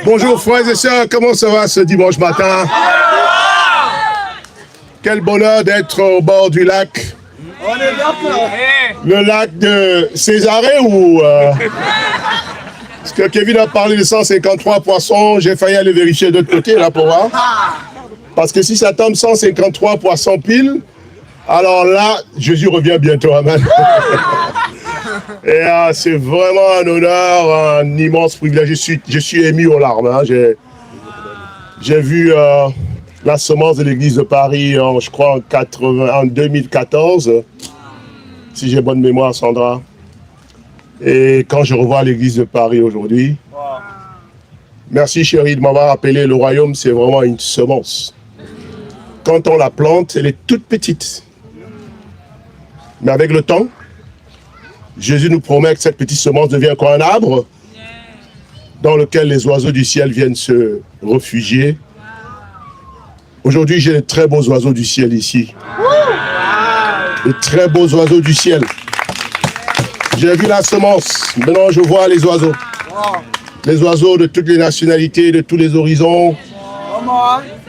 Bonjour frères et sœurs, comment ça va ce dimanche matin? Quel bonheur d'être au bord du lac. Le lac de Césarée ou... Parce que Kevin a parlé de 153 poissons, j'ai failli aller vérifier de l'autre côté là pour voir. Parce que si ça tombe 153 poissons pile, alors là, Jésus revient bientôt, amen. Et c'est vraiment un honneur, un immense privilège. Je suis ému aux larmes. Hein. J'ai vu la semence de l'église de Paris, je crois, en 2014, si j'ai bonne mémoire, Sandra. Et quand je revois l'église de Paris aujourd'hui, merci chérie de m'avoir rappelé, le royaume, c'est vraiment une semence. Quand on la plante, elle est toute petite. Mais avec le temps, Jésus nous promet que cette petite semence devient comme un arbre dans lequel les oiseaux du ciel viennent se réfugier. Aujourd'hui, j'ai de très beaux oiseaux du ciel ici. De très beaux oiseaux du ciel. J'ai vu la semence, maintenant je vois les oiseaux. Les oiseaux de toutes les nationalités, de tous les horizons.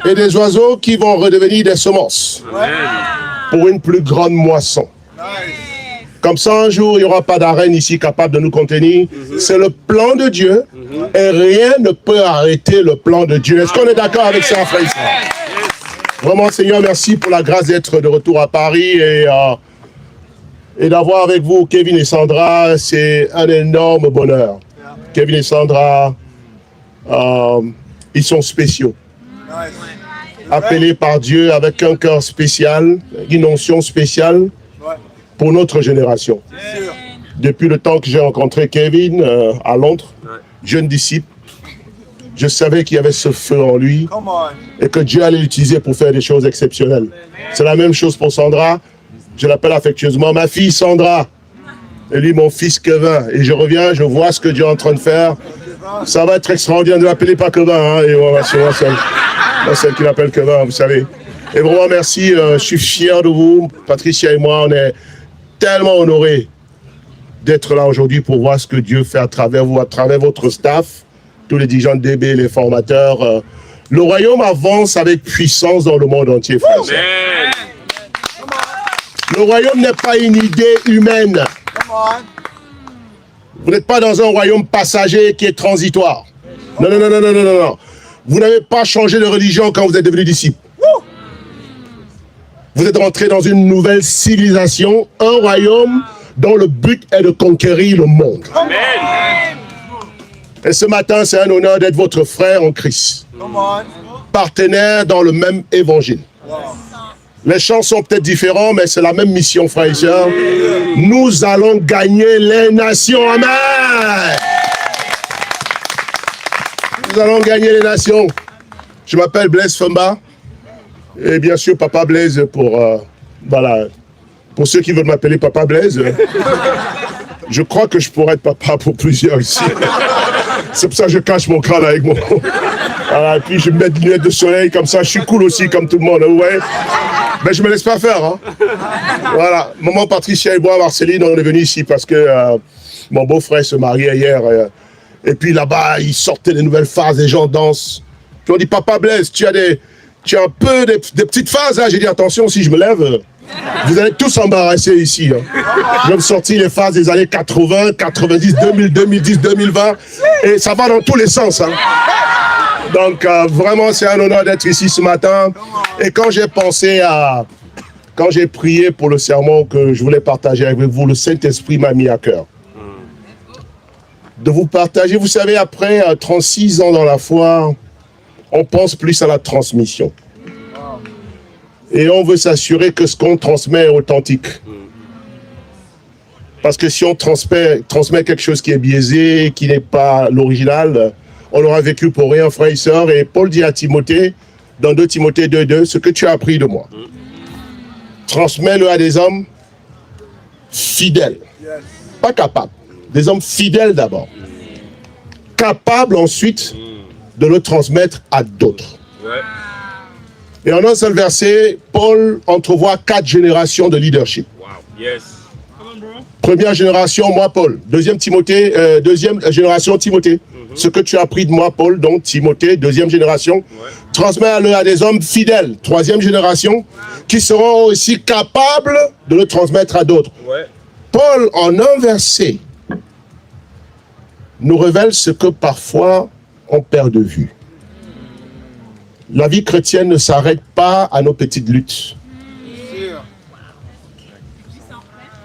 Et des oiseaux qui vont redevenir des semences pour une plus grande moisson. Comme ça, un jour, il n'y aura pas d'arène ici capable de nous contenir. C'est le plan de Dieu et rien ne peut arrêter le plan de Dieu. Est-ce qu'on est d'accord avec ça, frère? Vraiment, Seigneur, merci pour la grâce d'être de retour à Paris et d'avoir avec vous Kevin et Sandra. C'est un énorme bonheur. Kevin et Sandra, ils sont spéciaux. Appelés par Dieu avec un cœur spécial, une onction spéciale pour notre génération. Depuis le temps que j'ai rencontré Kevin à Londres, jeune disciple, je savais qu'il y avait ce feu en lui et que Dieu allait l'utiliser pour faire des choses exceptionnelles. C'est la même chose pour Sandra. Je l'appelle affectueusement ma fille Sandra. Et lui, mon fils Kevin. Et je reviens, je vois ce que Dieu est en train de faire. Ça va être extraordinaire. Ne l'appelez pas Kevin. Hein, et voilà, c'est moi celle qui l'appelle Kevin, vous savez. Et vraiment, merci. Je suis fier de vous. Patricia et moi, on est tellement honorés d'être là aujourd'hui pour voir ce que Dieu fait à travers vous, à travers votre staff, tous les dirigeants de DB, les formateurs. Le royaume avance avec puissance dans le monde entier, frère. Le royaume n'est pas une idée humaine. Vous n'êtes pas dans un royaume passager qui est transitoire. Non, non, non, non, non, non, non. Vous n'avez pas changé de religion quand vous êtes devenu disciple. Vous êtes rentré dans une nouvelle civilisation, un royaume dont le but est de conquérir le monde. Amen. Et ce matin, c'est un honneur d'être votre frère en Christ. Partenaire dans le même évangile. Les chants sont peut-être différents, mais c'est la même mission, frères et sœurs. Nous allons gagner les nations. Amen. Nous allons gagner les nations. Je m'appelle Blaise Fumba. Et bien sûr, Papa Blaise pour... voilà. Pour ceux qui veulent m'appeler Papa Blaise. Je crois que je pourrais être papa pour plusieurs ici. C'est pour ça que je cache mon crâne avec moi. Voilà, et puis je mets des lunettes de soleil comme ça. Je suis cool aussi, comme tout le monde. Vous voyez? Mais je me laisse pas faire. Hein. Voilà. Maman Patricia et moi, Marceline, on est venus ici parce que mon beau-frère se mariait hier. Et puis là-bas, il sortait des nouvelles phases, les gens dansent. Puis on dit, Papa Blaise, tu as un peu des petites phases. Hein. J'ai dit, attention, si je me lève, vous allez tous s'embarrasser ici. Hein. Je vais me sortir les phases des années 80, 90, 2000, 2010, 2020. Et ça va dans tous les sens. Hein. Donc, vraiment, c'est un honneur d'être ici ce matin. Et quand j'ai pensé quand j'ai prié pour le sermon que je voulais partager avec vous, le Saint-Esprit m'a mis à cœur. De vous partager, vous savez, après 36 ans dans la foi, on pense plus à la transmission. Et on veut s'assurer que ce qu'on transmet est authentique. Parce que si on transmet quelque chose qui est biaisé, qui n'est pas l'original, on aura vécu pour rien, frères et sœurs. Et Paul dit à Timothée, dans 2 Timothée 2:2, ce que tu as appris de moi, transmets-le à des hommes fidèles. Pas capables. Des hommes fidèles d'abord. Capables ensuite de le transmettre à d'autres. Et en un seul verset, Paul entrevoit 4 générations de leadership. Première génération, moi, Paul. Deuxième génération, Timothée. Ce que tu as appris de moi, Paul, donc Timothée, deuxième génération, transmets-le à des hommes fidèles, troisième génération, qui seront aussi capables de le transmettre à d'autres. Paul, en un verset, nous révèle ce que parfois on perd de vue. La vie chrétienne ne s'arrête pas à nos petites luttes.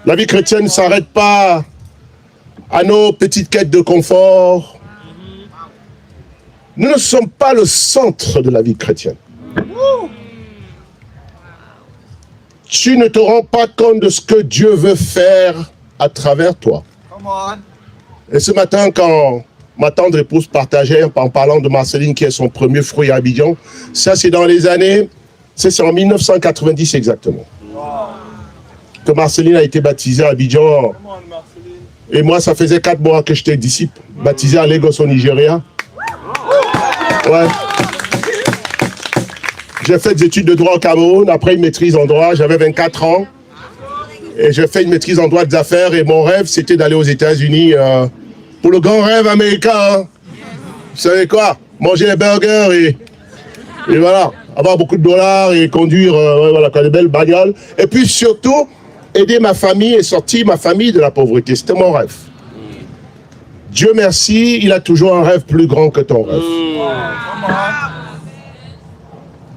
La vie chrétienne ne s'arrête pas à nos petites quêtes de confort. Nous ne sommes pas le centre de la vie chrétienne. Tu ne te rends pas compte de ce que Dieu veut faire à travers toi. Et ce matin, quand ma tendre épouse partageait en parlant de Marceline, qui est son premier fruit à Abidjan, ça c'est dans les années, c'est en 1990 exactement, que Marceline a été baptisée à Abidjan. Et moi, ça faisait 4 mois que j'étais disciple, baptisé à Lagos au Nigeria. Ouais. J'ai fait des études de droit au Cameroun, après une maîtrise en droit, j'avais 24 ans. Et j'ai fait une maîtrise en droit des affaires et mon rêve, c'était d'aller aux États-Unis pour le grand rêve américain. Hein. Vous savez quoi? Manger des burgers et voilà, avoir beaucoup de dollars et conduire voilà, des belles bagnoles. Et puis surtout, aider ma famille et sortir ma famille de la pauvreté. C'était mon rêve. Dieu merci, il a toujours un rêve plus grand que ton rêve.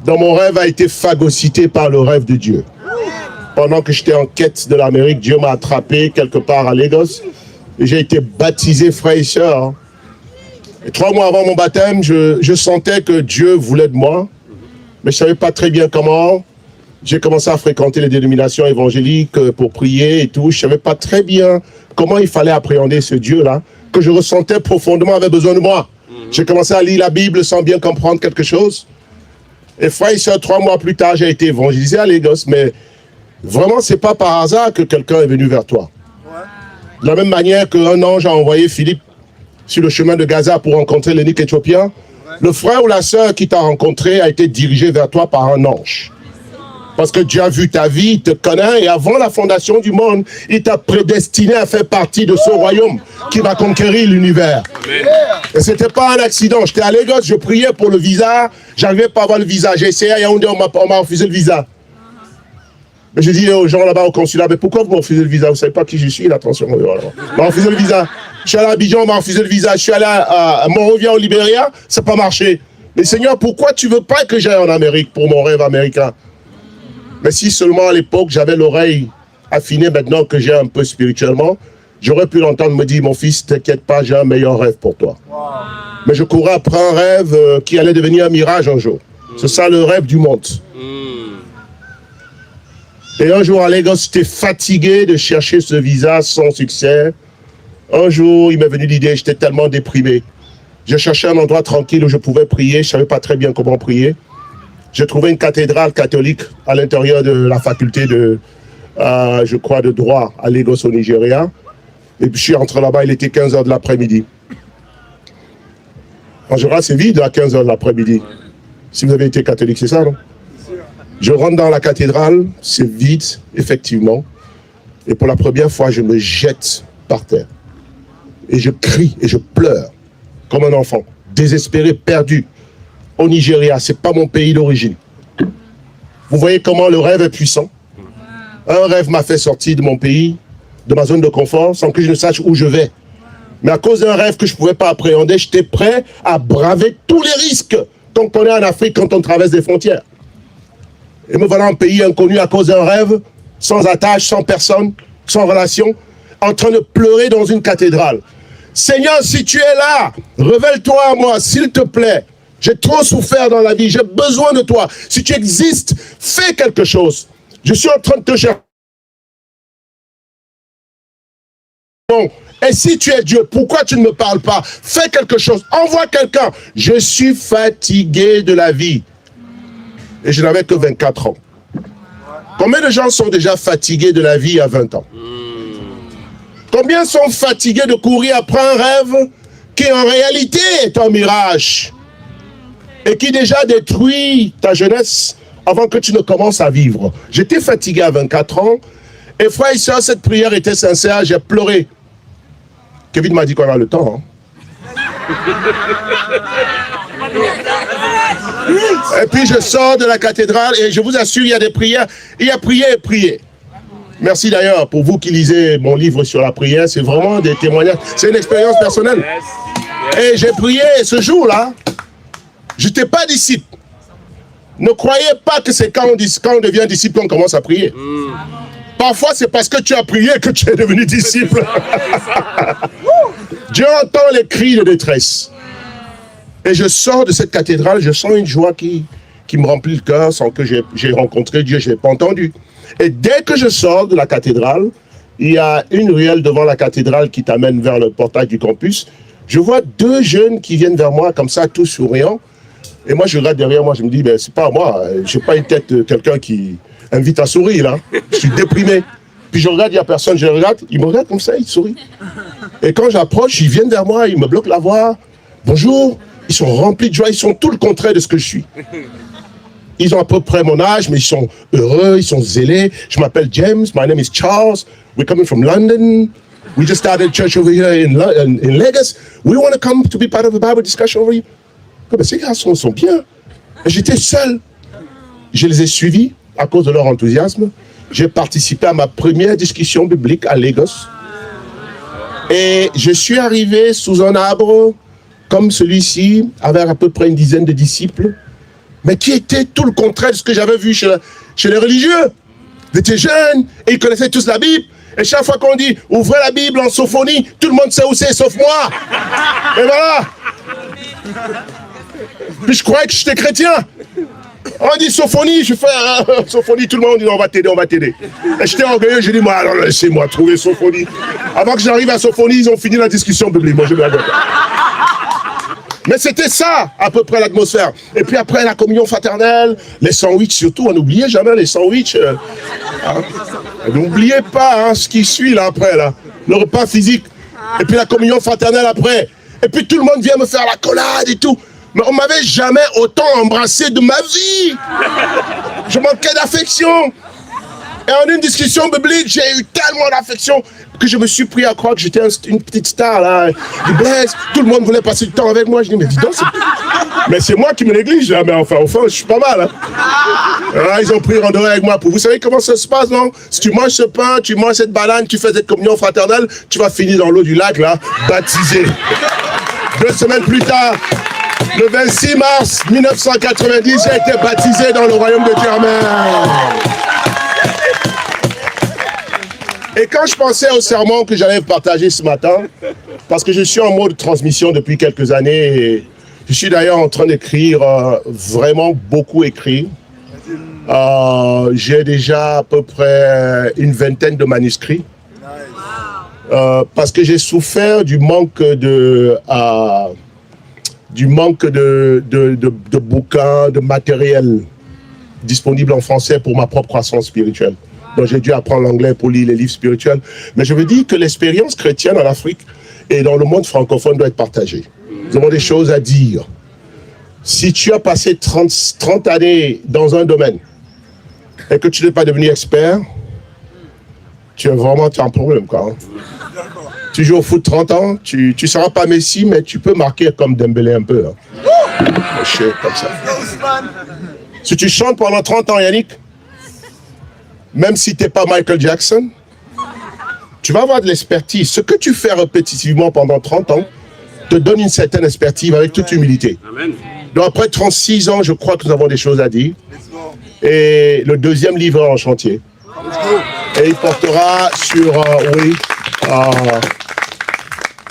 Dans mon rêve a été phagocyté par le rêve de Dieu. Pendant que j'étais en quête de l'Amérique, Dieu m'a attrapé quelque part à Lagos. Et j'ai été baptisé frère et sœur. Et 3 mois avant mon baptême, je sentais que Dieu voulait de moi. Mais je ne savais pas très bien comment. J'ai commencé à fréquenter les dénominations évangéliques pour prier et tout. Je ne savais pas très bien comment il fallait appréhender ce Dieu-là, que je ressentais profondément avait besoin de moi. J'ai commencé à lire la Bible sans bien comprendre quelque chose. Et frère et sœur, 3 mois plus tard, j'ai été évangélisé à Lagos, mais vraiment, ce n'est pas par hasard que quelqu'un est venu vers toi. De la même manière qu'un ange a envoyé Philippe sur le chemin de Gaza pour rencontrer l'eunuque éthiopien, le frère ou la sœur qui t'a rencontré a été dirigé vers toi par un ange. Parce que Dieu a vu ta vie, il te connaît, et avant la fondation du monde, il t'a prédestiné à faire partie de ce royaume qui va conquérir l'univers. Et ce n'était pas un accident. J'étais à Lagos, je priais pour le visa, j'arrivais pas à avoir le visa. J'ai essayé à Yaoundé, on m'a refusé le visa. Mais je dis aux gens là-bas au consulat, mais pourquoi vous m'ont refusé le visa? Vous ne savez pas qui je suis, attention. On m'a refusé le visa. Je suis allé à Abidjan, on m'a refusé le visa. Je suis allé à Monrovia au Libéria, ça n'a pas marché. Mais Seigneur, pourquoi tu ne veux pas que j'aille en Amérique pour mon rêve américain? Mais si seulement à l'époque, j'avais l'oreille affinée maintenant que j'ai un peu spirituellement, j'aurais pu l'entendre me dire, mon fils, t'inquiète pas, j'ai un meilleur rêve pour toi. Mais je courais après un rêve qui allait devenir un mirage un jour. C'est ça le rêve du monde. Et un jour à Lagos, j'étais fatigué de chercher ce visa sans succès. Un jour, il m'est venu l'idée, j'étais tellement déprimé. Je cherchais un endroit tranquille où je pouvais prier, je ne savais pas très bien comment prier. J'ai trouvé une cathédrale catholique à l'intérieur de la faculté de, je crois, de droit à Lagos au Nigeria. Et puis je suis rentré là-bas, il était 15h de l'après-midi. En général, c'est vide à 15h de l'après-midi. Si vous avez été catholique, c'est ça, non? Je rentre dans la cathédrale, c'est vide, effectivement. Et pour la première fois, je me jette par terre. Et je crie et je pleure comme un enfant, désespéré, perdu. Au Nigeria, ce n'est pas mon pays d'origine. Vous voyez comment le rêve est puissant. Un rêve m'a fait sortir de mon pays, de ma zone de confort, sans que je ne sache où je vais. Mais à cause d'un rêve que je ne pouvais pas appréhender, j'étais prêt à braver tous les risques qu'on connaît en Afrique quand on traverse des frontières. Et me voilà en pays inconnu à cause d'un rêve, sans attache, sans personne, sans relation, en train de pleurer dans une cathédrale. Seigneur, si tu es là, révèle-toi à moi, s'il te plaît. J'ai trop souffert dans la vie, j'ai besoin de toi. Si tu existes, fais quelque chose. Je suis en train de te chercher. Bon, et si tu es Dieu, pourquoi tu ne me parles pas? Fais quelque chose, envoie quelqu'un. Je suis fatigué de la vie. Et je n'avais que 24 ans. Combien de gens sont déjà fatigués de la vie à 20 ans? Combien sont fatigués de courir après un rêve qui en réalité est un mirage et qui déjà détruit ta jeunesse avant que tu ne commences à vivre? J'étais fatigué à 24 ans et frère et soeur, cette prière était sincère, j'ai pleuré. Kevin m'a dit qu'on a le temps. Hein? Et puis je sors de la cathédrale et je vous assure, il y a des prières. Il y a prière et prière. Merci d'ailleurs pour vous qui lisez mon livre sur la prière. C'est vraiment des témoignages. C'est une expérience personnelle. Et j'ai prié ce jour-là. Je n'étais pas disciple. Ne croyez pas que c'est quand on devient disciple qu'on commence à prier. Parfois, c'est parce que tu as prié que tu es devenu disciple. Dieu entend les cris de détresse. Et je sors de cette cathédrale, je sens une joie qui me remplit le cœur sans que j'ai rencontré Dieu, je n'ai pas entendu. Et dès que je sors de la cathédrale, il y a une ruelle devant la cathédrale qui t'amène vers le portail du campus. Je vois deux jeunes qui viennent vers moi comme ça, tous souriants. Et moi, je regarde derrière moi, je me dis, ben, c'est pas moi, je n'ai pas une tête de quelqu'un qui invite à sourire, là. Je suis déprimé. Puis je regarde, il n'y a personne, je regarde, ils me regardent comme ça, ils sourient. Et quand j'approche, ils viennent vers moi, ils me bloquent la voie. Bonjour. Ils sont remplis de joie, ils sont tout le contraire de ce que je suis. Ils ont à peu près mon âge, mais ils sont heureux, ils sont zélés. Je m'appelle James, my name is Charles. We're coming from London. We just started a church over here in Lagos. We want to come to be part of a Bible discussion over here. Ben, ces garçons sont bien. J'étais seul. Je les ai suivis à cause de leur enthousiasme. J'ai participé à ma première discussion biblique à Lagos. Et je suis arrivé sous un arbre comme celui-ci, avec à peu près une dizaine de disciples, mais qui étaient tout le contraire de ce que j'avais vu chez les religieux. Ils étaient jeunes et ils connaissaient tous la Bible. Et chaque fois qu'on dit « ouvrez la Bible en sophonie », tout le monde sait où c'est, sauf moi. Et voilà. Puis je croyais que j'étais chrétien. On dit sophonie, je fais sophonie, tout le monde dit on va t'aider, on va t'aider. Et j'étais orgueilleux, j'ai dit moi, alors laissez-moi trouver sophonie. Avant que j'arrive à sophonie, ils ont fini la discussion biblique. Moi je me la donne. Mais c'était ça, à peu près, l'atmosphère. Et puis après, la communion fraternelle, les sandwichs surtout, n'oubliez jamais les sandwichs. Hein. N'oubliez pas ce qui suit là après, là, le repas physique. Et puis la communion fraternelle après. Et puis tout le monde vient me faire la collade et tout. Mais on m'avait jamais autant embrassé de ma vie. Je manquais d'affection. Et en une discussion biblique, j'ai eu tellement d'affection que je me suis pris à croire que j'étais une petite star là, du Blaise. Tout le monde voulait passer du temps avec moi. Je dis mais dis donc, mais c'est moi qui me néglige là. Mais enfin, je suis pas mal. Alors, ils ont pris randonnée avec moi. Vous savez comment ça se passe, non? Si tu manges ce pain, tu manges cette banane, tu fais cette communion fraternelle, tu vas finir dans l'eau du lac là, baptisé. 2 semaines plus tard, le 26 mars 1990, j'ai été baptisé dans le royaume de Dieu. Amen. Et quand je pensais au sermon que j'allais partager ce matin, parce que je suis en mode transmission depuis quelques années, et je suis d'ailleurs en train d'écrire, vraiment beaucoup écrit. J'ai déjà à peu près une vingtaine de manuscrits. Parce que j'ai souffert du manque de bouquins, de matériel disponible en français pour ma propre croissance spirituelle. Donc j'ai dû apprendre l'anglais pour lire les livres spirituels. Mais je veux dire que l'expérience chrétienne en Afrique et dans le monde francophone doit être partagée. Nous avons des choses à dire. Si tu as passé 30 années dans un domaine et que tu n'es pas devenu expert, tu as vraiment un problème, quoi. Tu joues au foot 30 ans, tu ne seras pas Messi, mais tu peux marquer comme Dembélé un peu. Hein. Comme ça. Si tu chantes pendant 30 ans, Yannick, même si tu n'es pas Michael Jackson, tu vas avoir de l'expertise. Ce que tu fais répétitivement pendant 30 ans te donne une certaine expertise avec toute humilité. Amen. Donc après 36 ans, je crois que nous avons des choses à dire. Et le deuxième livre en chantier. Et il portera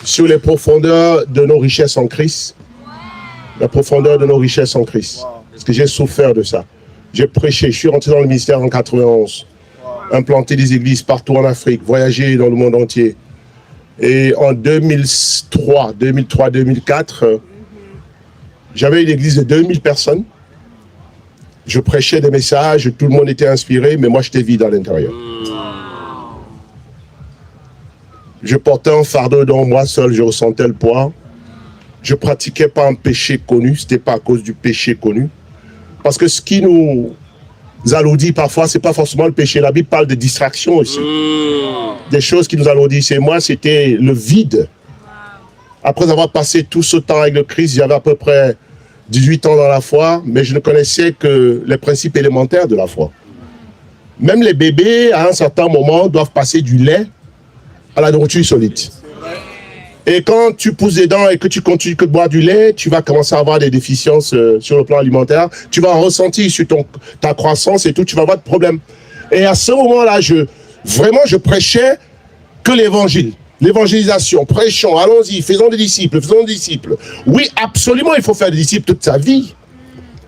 sur les profondeurs de nos richesses en Christ. La profondeur de nos richesses en Christ. Parce que j'ai souffert de ça. J'ai prêché, je suis rentré dans le ministère en 91. Implanté des églises partout en Afrique, voyagé dans le monde entier. Et en 2003-2004, j'avais une église de 2000 personnes. Je prêchais des messages, tout le monde était inspiré, mais moi j'étais vide à l'intérieur. Je portais un fardeau dont moi seul je ressentais le poids. Je ne pratiquais pas un péché connu, ce n'était pas à cause du péché connu. Parce que ce qui nous alourdit parfois, ce n'est pas forcément le péché. La Bible parle de distraction aussi. Des choses qui nous alourdissaient. Moi, c'était le vide Après avoir passé tout ce temps avec le Christ, j'avais à peu près 18 ans dans la foi, mais je ne connaissais que les principes élémentaires de la foi. Même les bébés, à un certain moment, doivent passer du lait à la nourriture solide. Et quand tu pousses des dents et que tu continues que de boire du lait, tu vas commencer à avoir des déficiences sur le plan alimentaire. Tu vas ressentir sur ta croissance et tout, tu vas avoir des problèmes. Et à ce moment-là, je prêchais que l'évangile. L'évangélisation, prêchons, allons-y, faisons des disciples, faisons des disciples. Oui, absolument, il faut faire des disciples toute sa vie.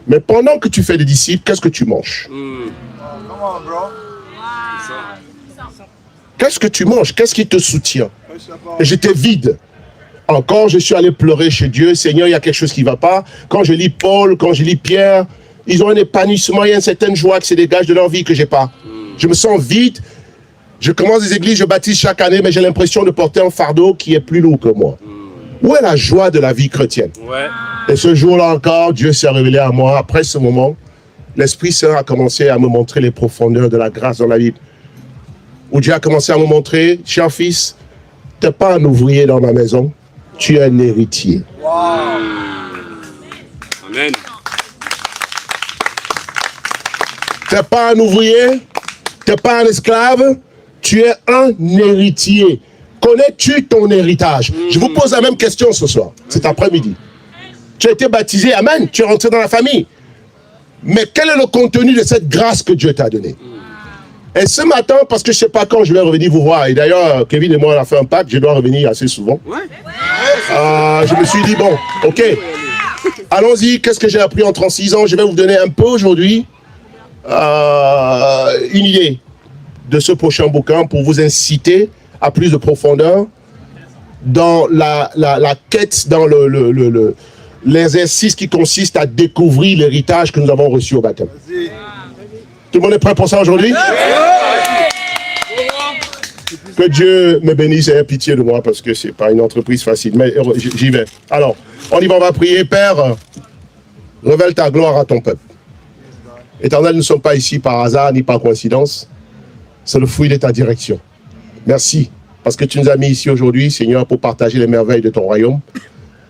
Mais pendant que tu fais des disciples, qu'est-ce que tu manges? Qu'est-ce que tu manges? Qu'est-ce qui te soutient? Et j'étais vide. Encore, je suis allé pleurer chez Dieu. Seigneur, il y a quelque chose qui ne va pas. Quand je lis Paul, quand je lis Pierre, ils ont un épanouissement, il y a une certaine joie qui se dégage de leur vie que je n'ai pas. Je me sens vide. Je commence des églises, je baptise chaque année, mais j'ai l'impression de porter un fardeau qui est plus lourd que moi. Où est la joie de la vie chrétienne? Et ce jour-là encore, Dieu s'est révélé à moi. Après ce moment, l'Esprit Saint a commencé à me montrer les profondeurs de la grâce dans la Bible. Où Dieu a commencé à me montrer, cher fils, tu n'es pas un ouvrier dans ma maison, tu es un héritier. Wow. Amen. Tu n'es pas un ouvrier, tu n'es pas un esclave, tu es un héritier. Connais-tu ton héritage? Je vous pose la même question ce soir, cet après-midi. Tu as été baptisé, amen, tu es rentré dans la famille. Mais quel est le contenu de cette grâce que Dieu t'a donnée? Et ce matin, parce que je ne sais pas quand je vais revenir vous voir, et d'ailleurs, Kevin et moi, on a fait un pacte, je dois revenir assez souvent. Je me suis dit, bon, ok, allons-y, qu'est-ce que j'ai appris en 36 ans? Je vais vous donner un peu aujourd'hui une idée de ce prochain bouquin pour vous inciter à plus de profondeur dans la quête, dans l'exercice qui consiste à découvrir l'héritage que nous avons reçu au baptême. Tout le monde est prêt pour ça aujourd'hui? Que Dieu me bénisse et ait pitié de moi parce que ce n'est pas une entreprise facile, mais j'y vais. Alors, on y va, on va prier. Père, révèle ta gloire à ton peuple. Éternel, nous ne sommes pas ici par hasard ni par coïncidence. C'est le fruit de ta direction. Merci parce que tu nous as mis ici aujourd'hui, Seigneur, pour partager les merveilles de ton royaume.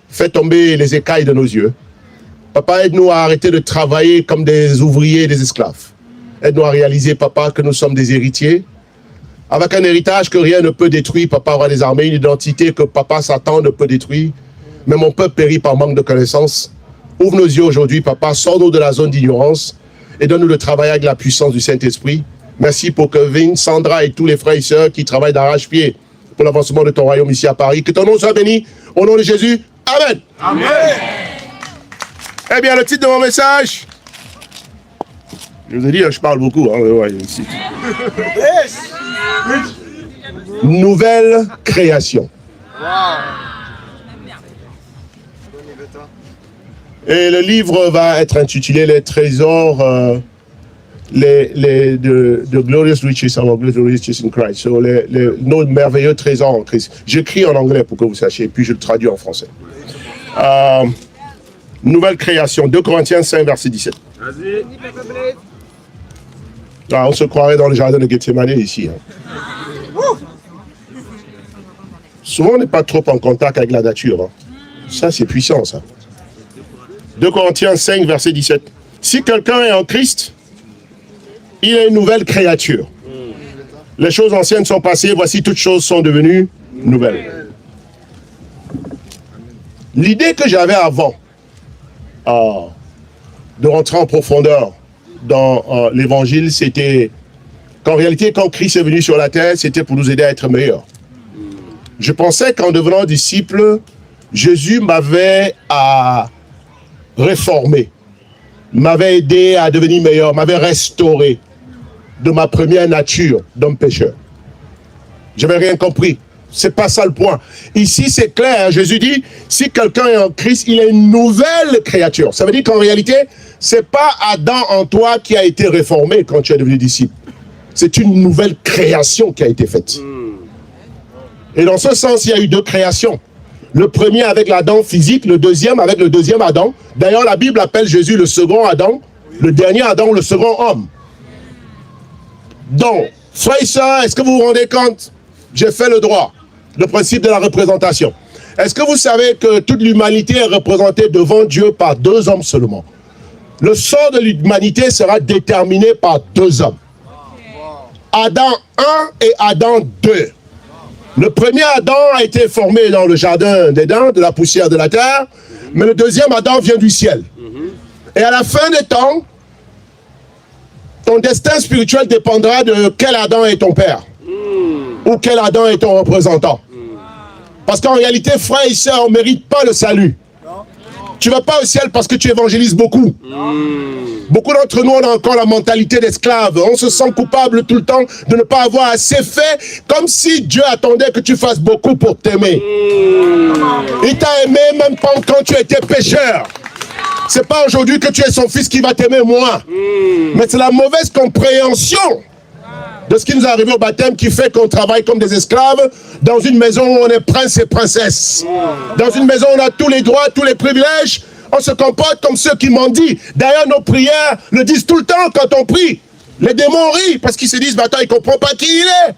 Fais tomber les écailles de nos yeux. Papa, aide-nous à arrêter de travailler comme des ouvriers et des esclaves. Aide-nous à réaliser, papa, que nous sommes des héritiers. Avec un héritage que rien ne peut détruire, papa aura des armées, une identité que papa Satan ne peut détruire. Mais mon peuple périt par manque de connaissances. Ouvre nos yeux aujourd'hui, papa, sors-nous de la zone d'ignorance et donne-nous le travail avec la puissance du Saint-Esprit. Merci pour Kevin, Sandra et tous les frères et sœurs qui travaillent d'arrache-pied pour l'avancement de ton royaume ici à Paris. Que ton nom soit béni. Au nom de Jésus. Amen. Amen. Eh bien, le titre de mon message... Je vous ai dit, je parle beaucoup. Hein, ouais, ici. Nouvelle création. Et le livre va être intitulé Les trésors, the glorious riches of glorious riches in Christ. So, nos merveilleux trésors en Christ. J'écris en anglais pour que vous sachiez, puis je le traduis en français. Nouvelle création, 2 Corinthiens 5, verset 17. Vas-y. Ah, on se croirait dans le jardin de Gethsemane ici. Hein. Souvent, on n'est pas trop en contact avec la nature. Hein. Ça, c'est puissant, ça. 2 Corinthiens 5, verset 17. Si quelqu'un est en Christ, il est une nouvelle créature. Les choses anciennes sont passées, voici toutes choses sont devenues nouvelles. L'idée que j'avais avant de rentrer en profondeur dans l'évangile, c'était qu'en réalité, quand Christ est venu sur la terre, c'était pour nous aider à être meilleurs. Je pensais qu'en devenant disciple, Jésus m'avait réformé, m'avait aidé à devenir meilleur, m'avait restauré de ma première nature d'homme pécheur. Je n'avais rien compris. C'est pas ça le point. Ici, c'est clair. Jésus dit, si quelqu'un est en Christ, il est une nouvelle créature. Ça veut dire qu'en réalité, c'est pas Adam en toi qui a été réformé quand tu es devenu disciple. C'est une nouvelle création qui a été faite. Et dans ce sens, il y a eu 2 créations. Le premier avec l'Adam physique, le deuxième avec le deuxième Adam. D'ailleurs, la Bible appelle Jésus le second Adam, le dernier Adam, le second homme. Donc, frères et sœurs, est-ce que vous vous rendez compte? J'ai fait le droit, le principe de la représentation. Est-ce que vous savez que toute l'humanité est représentée devant Dieu par 2 hommes seulement? Le sort de l'humanité sera déterminé par 2 hommes. Adam 1 et Adam 2. Le premier Adam a été formé dans le jardin d'Éden, de la poussière de la terre, mais le deuxième Adam vient du ciel. Et à la fin des temps, ton destin spirituel dépendra de quel Adam est ton père, ou quel Adam est ton représentant. Parce qu'en réalité, frères et sœurs, on ne mérite pas le salut. Tu ne vas pas au ciel parce que tu évangélises beaucoup. Beaucoup d'entre nous, on a encore la mentalité d'esclave. On se sent coupable tout le temps de ne pas avoir assez fait, comme si Dieu attendait que tu fasses beaucoup pour t'aimer. Il t'a aimé même quand tu étais pécheur. C'est pas aujourd'hui que tu es son fils qui va t'aimer moins. Mais c'est la mauvaise compréhension de ce qui nous est arrivé au baptême qui fait qu'on travaille comme des esclaves dans une maison où on est prince et princesse. Dans une maison où on a tous les droits, tous les privilèges. On se comporte comme ceux qui mendient. D'ailleurs, nos prières le disent tout le temps quand on prie. Les démons rient parce qu'ils se disent, attends, il ne comprend pas qui il est.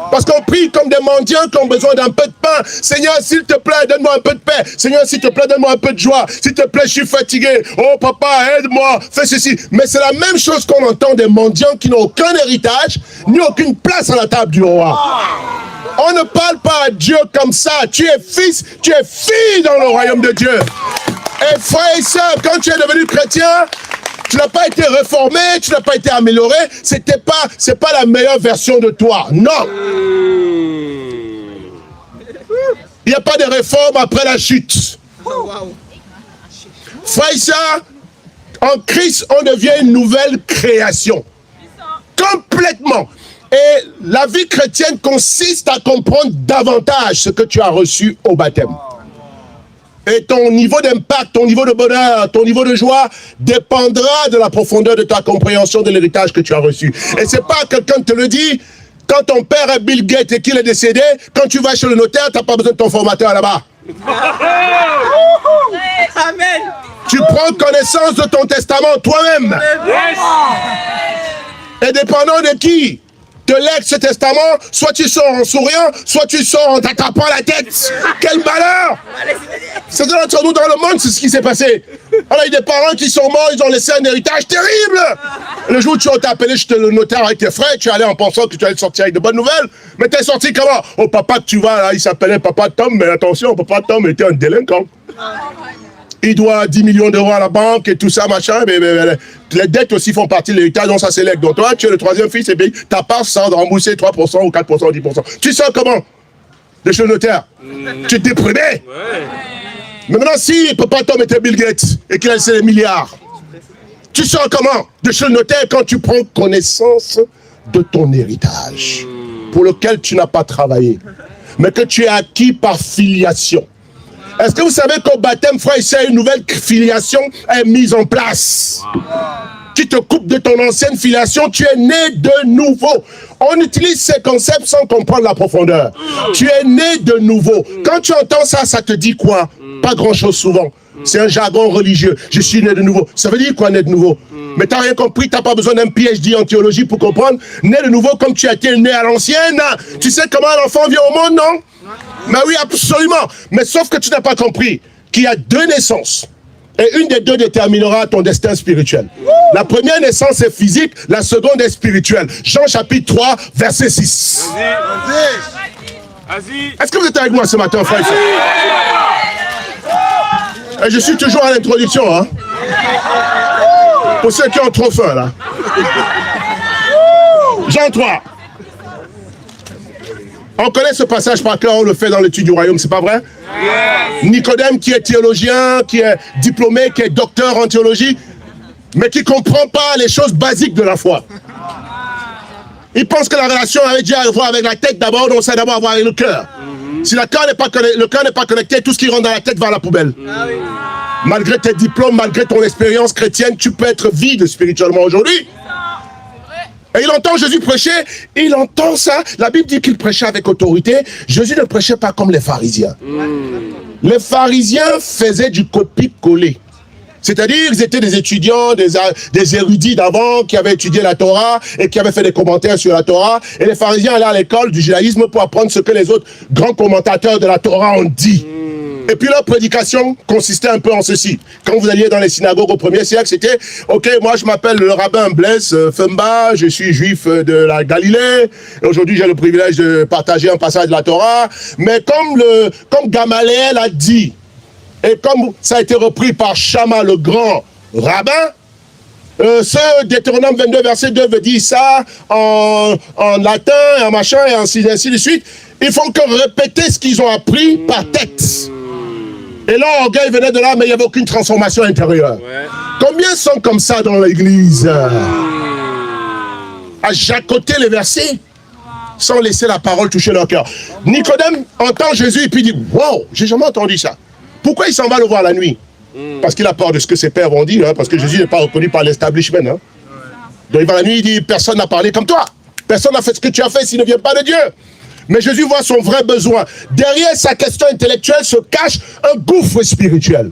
Parce qu'on prie comme des mendiants qui ont besoin d'un peu de pain. Seigneur, s'il te plaît, donne-moi un peu de paix. Seigneur, s'il te plaît, donne-moi un peu de joie. S'il te plaît, je suis fatigué. Oh, papa, aide-moi, fais ceci. Mais c'est la même chose qu'on entend des mendiants qui n'ont aucun héritage, ni aucune place à la table du roi. On ne parle pas à Dieu comme ça. Tu es fils, tu es fille dans le royaume de Dieu. Et frère et sœur, quand tu es devenu chrétien, tu n'as pas été réformé, tu n'as pas été amélioré, c'est pas la meilleure version de toi. Non. Il n'y a pas de réforme après la chute. Frère et sœur, en Christ, on devient une nouvelle création. Complètement. Et la vie chrétienne consiste à comprendre davantage ce que tu as reçu au baptême. Et ton niveau d'impact, ton niveau de bonheur, ton niveau de joie dépendra de la profondeur de ta compréhension de l'héritage que tu as reçu. Et c'est pas quelqu'un te le dit, quand ton père est Bill Gates et qu'il est décédé, quand tu vas chez le notaire, tu n'as pas besoin de ton formateur là-bas. Amen. Tu prends connaissance de ton testament toi-même. Et dépendant de qui te lègue ce testament, soit tu sors en souriant, soit tu sors en t'attrapant la tête. Quel malheur! C'est entre nous dans le monde, c'est ce qui s'est passé. Alors, il y a des parents qui sont morts, ils ont laissé un héritage terrible. Le jour où tu as appelé chez le notaire avec tes frères, tu es allé en pensant que tu allais sortir avec de bonnes nouvelles, mais tu es sorti comment? Oh, papa que tu vois là, il s'appelait Papa Tom, mais attention, Papa Tom était un délinquant. Il doit 10 millions d'euros à la banque et tout ça, machin. Mais les dettes aussi font partie de l'héritage, donc ça s'élève. Donc toi, tu es le 3e fils et puis ta part sans rembourser 3% ou 4% ou 10%. Tu sens comment? De chez le notaire. Tu es déprimé. Mais maintenant, si Papa Tom était Bill Gates et qu'il a laissé les milliards, tu sens comment? De chez le notaire quand tu prends connaissance de ton héritage pour lequel tu n'as pas travaillé, mais que tu as acquis par filiation. Est-ce que vous savez qu'au baptême, frère et sœur, une nouvelle filiation est mise en place? Qui te coupe de ton ancienne filiation, tu es né de nouveau. On utilise ces concepts sans comprendre la profondeur. Tu es né de nouveau. Quand tu entends ça, ça te dit quoi? Pas grand-chose souvent. C'est un jargon religieux. Je suis né de nouveau. Ça veut dire quoi, né de nouveau? Mais tu n'as rien compris, tu n'as pas besoin d'un PhD en théologie pour comprendre. Né de nouveau comme tu as été né à l'ancienne. Tu sais comment l'enfant vient au monde, non? Mais oui, absolument. Mais sauf que tu n'as pas compris qu'il y a 2 naissances. Et une des 2 déterminera ton destin spirituel. La première naissance est physique, la seconde est spirituelle. Jean chapitre 3, verset 6. Est-ce que vous êtes avec moi ce matin, frère? Et je suis toujours à l'introduction, hein. Pour ceux qui ont trop faim, là. Jean 3. On connaît ce passage par cœur, on le fait dans l'étude du royaume, c'est pas vrai? Nicodème qui est théologien, qui est diplômé, qui est docteur en théologie, mais qui ne comprend pas les choses basiques de la foi. Il pense que la relation avec Dieu a à voir avec la tête d'abord, donc c'est d'abord à voir avec le cœur. Si le cœur n'est pas connecté, tout ce qui rentre dans la tête va à la poubelle. Malgré tes diplômes, malgré ton expérience chrétienne, tu peux être vide spirituellement aujourd'hui. Et il entend Jésus prêcher, il entend ça. La Bible dit qu'il prêchait avec autorité. Jésus ne prêchait pas comme les pharisiens. Les pharisiens faisaient du copier-coller. C'est-à-dire, ils étaient des étudiants, des érudits d'avant qui avaient étudié la Torah et qui avaient fait des commentaires sur la Torah. Et les pharisiens allaient à l'école du judaïsme pour apprendre ce que les autres grands commentateurs de la Torah ont dit. Et puis leur prédication consistait un peu en ceci. Quand vous alliez dans les synagogues au 1er siècle, c'était « Ok, moi je m'appelle le rabbin Blaise Femba, je suis juif de la Galilée, et aujourd'hui j'ai le privilège de partager un passage de la Torah. » Mais comme Gamaliel a dit, et comme ça a été repris par Shammah, le grand rabbin, ce Deutéronome 22, verset 2 veut dire ça en latin, et en machin, et ainsi de suite. Ils font que répéter ce qu'ils ont appris par tête. Et là, l'orgueil venait de là, mais il n'y avait aucune transformation intérieure. Ouais. Combien sont comme ça dans l'église? À jacoter les versets, sans laisser la parole toucher leur cœur. Nicodème entend Jésus et puis dit, wow, j'ai jamais entendu ça. Pourquoi il s'en va le voir la nuit? Parce qu'il a peur de ce que ses pères vont dire, hein, parce que Jésus n'est pas reconnu par l'establishment. Hein. Donc il va la nuit, il dit, personne n'a parlé comme toi. Personne n'a fait ce que tu as fait s'il ne vient pas de Dieu. Mais Jésus voit son vrai besoin. Derrière sa question intellectuelle se cache un gouffre spirituel.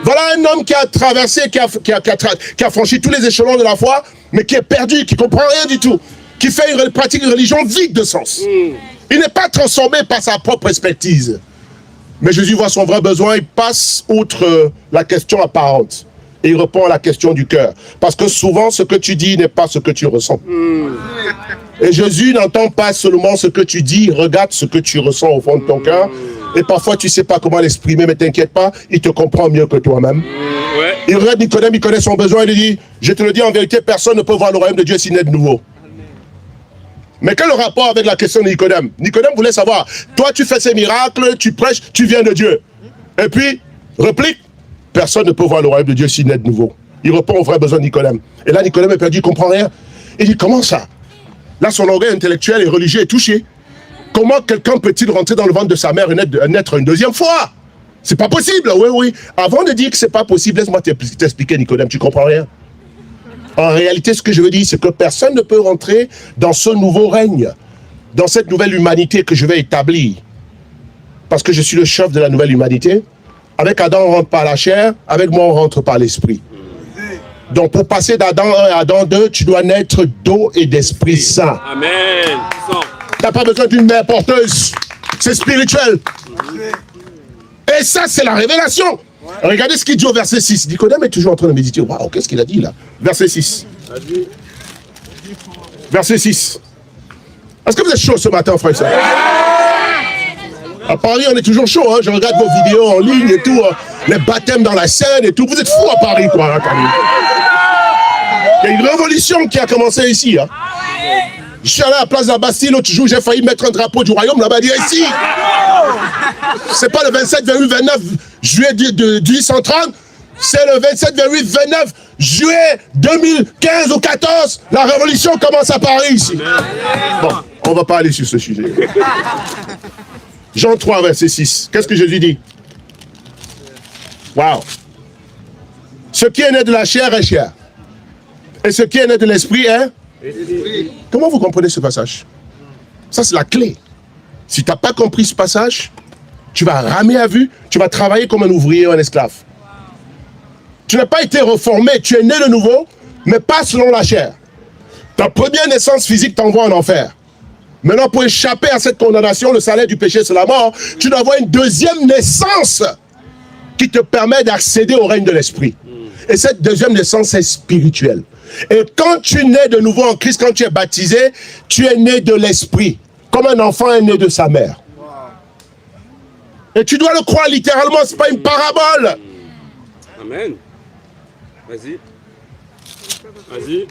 Voilà un homme qui a traversé, qui a franchi tous les échelons de la foi, mais qui est perdu, qui ne comprend rien du tout, qui fait pratique une religion vide de sens. Il n'est pas transformé par sa propre expertise. Mais Jésus voit son vrai besoin, il passe outre la question apparente. Et il répond à la question du cœur. Parce que souvent, ce que tu dis n'est pas ce que tu ressens. Et Jésus n'entend pas seulement ce que tu dis, il regarde ce que tu ressens au fond de ton cœur. Et parfois, tu ne sais pas comment l'exprimer, mais t'inquiète pas, il te comprend mieux que toi-même. Il regarde Nicodème, il connaît son besoin, il lui dit, je te le dis en vérité, personne ne peut voir le royaume de Dieu s'il naît de nouveau. Mais quel est le rapport avec la question de Nicodème? Nicodème voulait savoir, toi tu fais ces miracles, tu prêches, tu viens de Dieu. Et puis, réplique, personne ne peut voir le royaume de Dieu s'il naît de nouveau. Il répond aux vrais besoins de Nicodème. Et là, Nicodème est perdu, il ne comprend rien. Il dit, comment ça? Là, son orgueil intellectuel et religieux est touché. Comment quelqu'un peut-il rentrer dans le ventre de sa mère et naître une deuxième fois? C'est pas possible, oui. Avant de dire que c'est pas possible, laisse-moi t'expliquer, Nicodème, tu comprends rien. En réalité, ce que je veux dire, c'est que personne ne peut rentrer dans ce nouveau règne, dans cette nouvelle humanité que je vais établir. Parce que je suis le chef de la nouvelle humanité. Avec Adam, on rentre par la chair. Avec moi, on rentre par l'esprit. Donc, pour passer d'Adam 1 à Adam 2, tu dois naître d'eau et d'Esprit Saint. Amen. Tu n'as pas besoin d'une mère porteuse. C'est spirituel. Et ça, c'est la révélation. Regardez ce qu'il dit au verset 6. Nicodème est toujours en train de méditer. Waouh, qu'est-ce qu'il a dit là? Verset 6. Verset 6. Est-ce que vous êtes chaud ce matin, frère et soeur? À Paris, on est toujours chaud. Hein? Je regarde vos vidéos en ligne et tout. Les baptêmes dans la Seine et tout. Vous êtes fous à Paris, quoi. Il y a une révolution qui a commencé ici. Hein? Je suis allé à la place de la Bastille l'autre jour. J'ai failli mettre un drapeau du royaume là-bas. Dire ici. C'est pas le 27,29 juillet 1830. C'est le 27,29 juillet 2015 ou 14. La révolution commence à Paris ici. Bon, on va pas aller sur ce sujet. Jean 3, verset 6. Qu'est-ce que Jésus dit? Waouh! Ce qui est né de la chair est chair. Et ce qui est né de l'esprit est? Comment vous comprenez ce passage? Ça, c'est la clé. Si tu n'as pas compris ce passage, tu vas ramer à vue, tu vas travailler comme un ouvrier ou un esclave. Tu n'as pas été reformé, tu es né de nouveau, mais pas selon la chair. Ta première naissance physique t'envoie en enfer. Maintenant, pour échapper à cette condamnation, le salaire du péché, c'est la mort. Tu dois avoir une deuxième naissance qui te permet d'accéder au règne de l'esprit. Et cette deuxième naissance est spirituelle. Et quand tu nais de nouveau en Christ, quand tu es baptisé, tu es né de l'esprit. Comme un enfant est né de sa mère. Et tu dois le croire littéralement, ce n'est pas une parabole. Amen. Vas-y. Vas-y.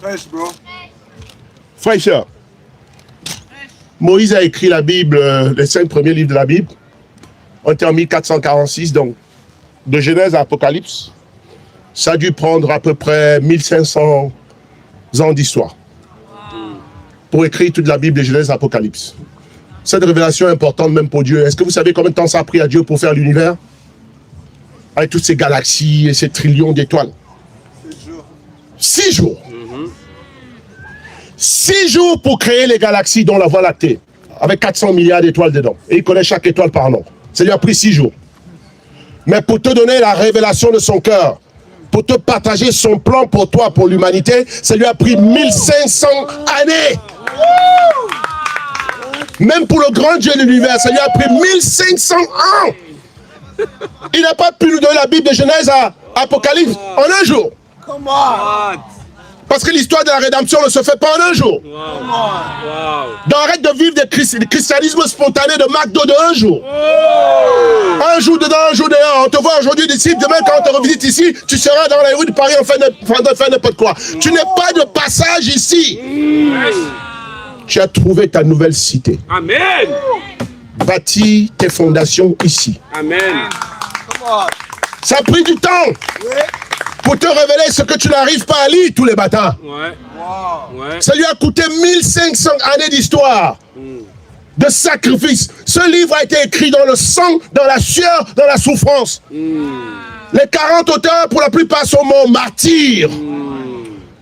Fresh, bro. Frère et sœurs, Moïse a écrit la Bible, les 5 premiers livres de la Bible. On était en 1446, donc de Genèse à Apocalypse. Ça a dû prendre à peu près 1500 ans d'histoire pour écrire toute la Bible de Genèse à Apocalypse. Cette révélation est importante même pour Dieu. Est-ce que vous savez combien de temps ça a pris à Dieu pour faire l'univers? Avec toutes ces galaxies et ces trillions d'étoiles. 6 jours. 6 jours pour créer les galaxies dont la Voie lactée, avec 400 milliards d'étoiles dedans. Et il connaît chaque étoile par nom. Ça lui a pris 6 jours. Mais pour te donner la révélation de son cœur, pour te partager son plan pour toi, pour l'humanité, ça lui a pris 1500 années. Même pour le grand Dieu de l'univers, ça lui a pris 1500 ans. Il n'a pas pu nous donner la Bible de Genèse à Apocalypse en un jour. Come on. Parce que l'histoire de la rédemption ne se fait pas en un jour. Donc arrête de vivre le christianisme spontané de McDo de un jour. Un jour dedans, un jour dehors. On te voit aujourd'hui disciple, demain quand on te revisite ici, tu seras dans les rues de Paris en train de faire n'importe quoi. Tu n'es pas de passage ici. Tu as trouvé ta nouvelle cité. Amen. Bâtis tes fondations ici. Amen. Ça a pris du temps pour te révéler ce que tu n'arrives pas à lire tous les matins. Ouais. Ça lui a coûté 1500 années d'histoire, de sacrifice. Ce livre a été écrit dans le sang, dans la sueur, dans la souffrance. Les 40 auteurs, pour la plupart, sont morts martyrs.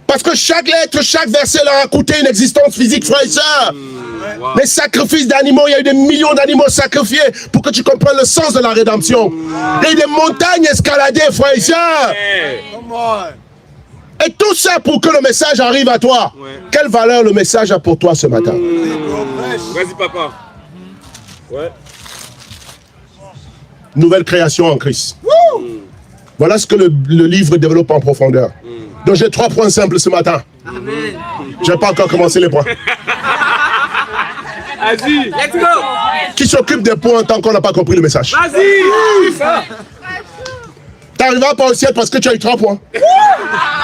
Parce que chaque lettre, chaque verset leur a coûté une existence physique, frères et sœurs. Les sacrifices d'animaux, il y a eu des millions d'animaux sacrifiés pour que tu comprennes le sens de la rédemption. Il y a eu des montagnes escaladées, frères et sœurs. Et tout ça pour que le message arrive à toi. Quelle valeur le message a pour toi ce matin? Vas-y, papa. Ouais. Nouvelle création en Christ. Voilà ce que le livre développe en profondeur. Donc j'ai 3 points simples ce matin. Je n'ai pas encore commencé les points. Vas-y. Let's go. Qui s'occupe des points tant qu'on n'a pas compris le message? Vas-y. Tu n'arriveras pas au ciel parce que tu as eu 3 points.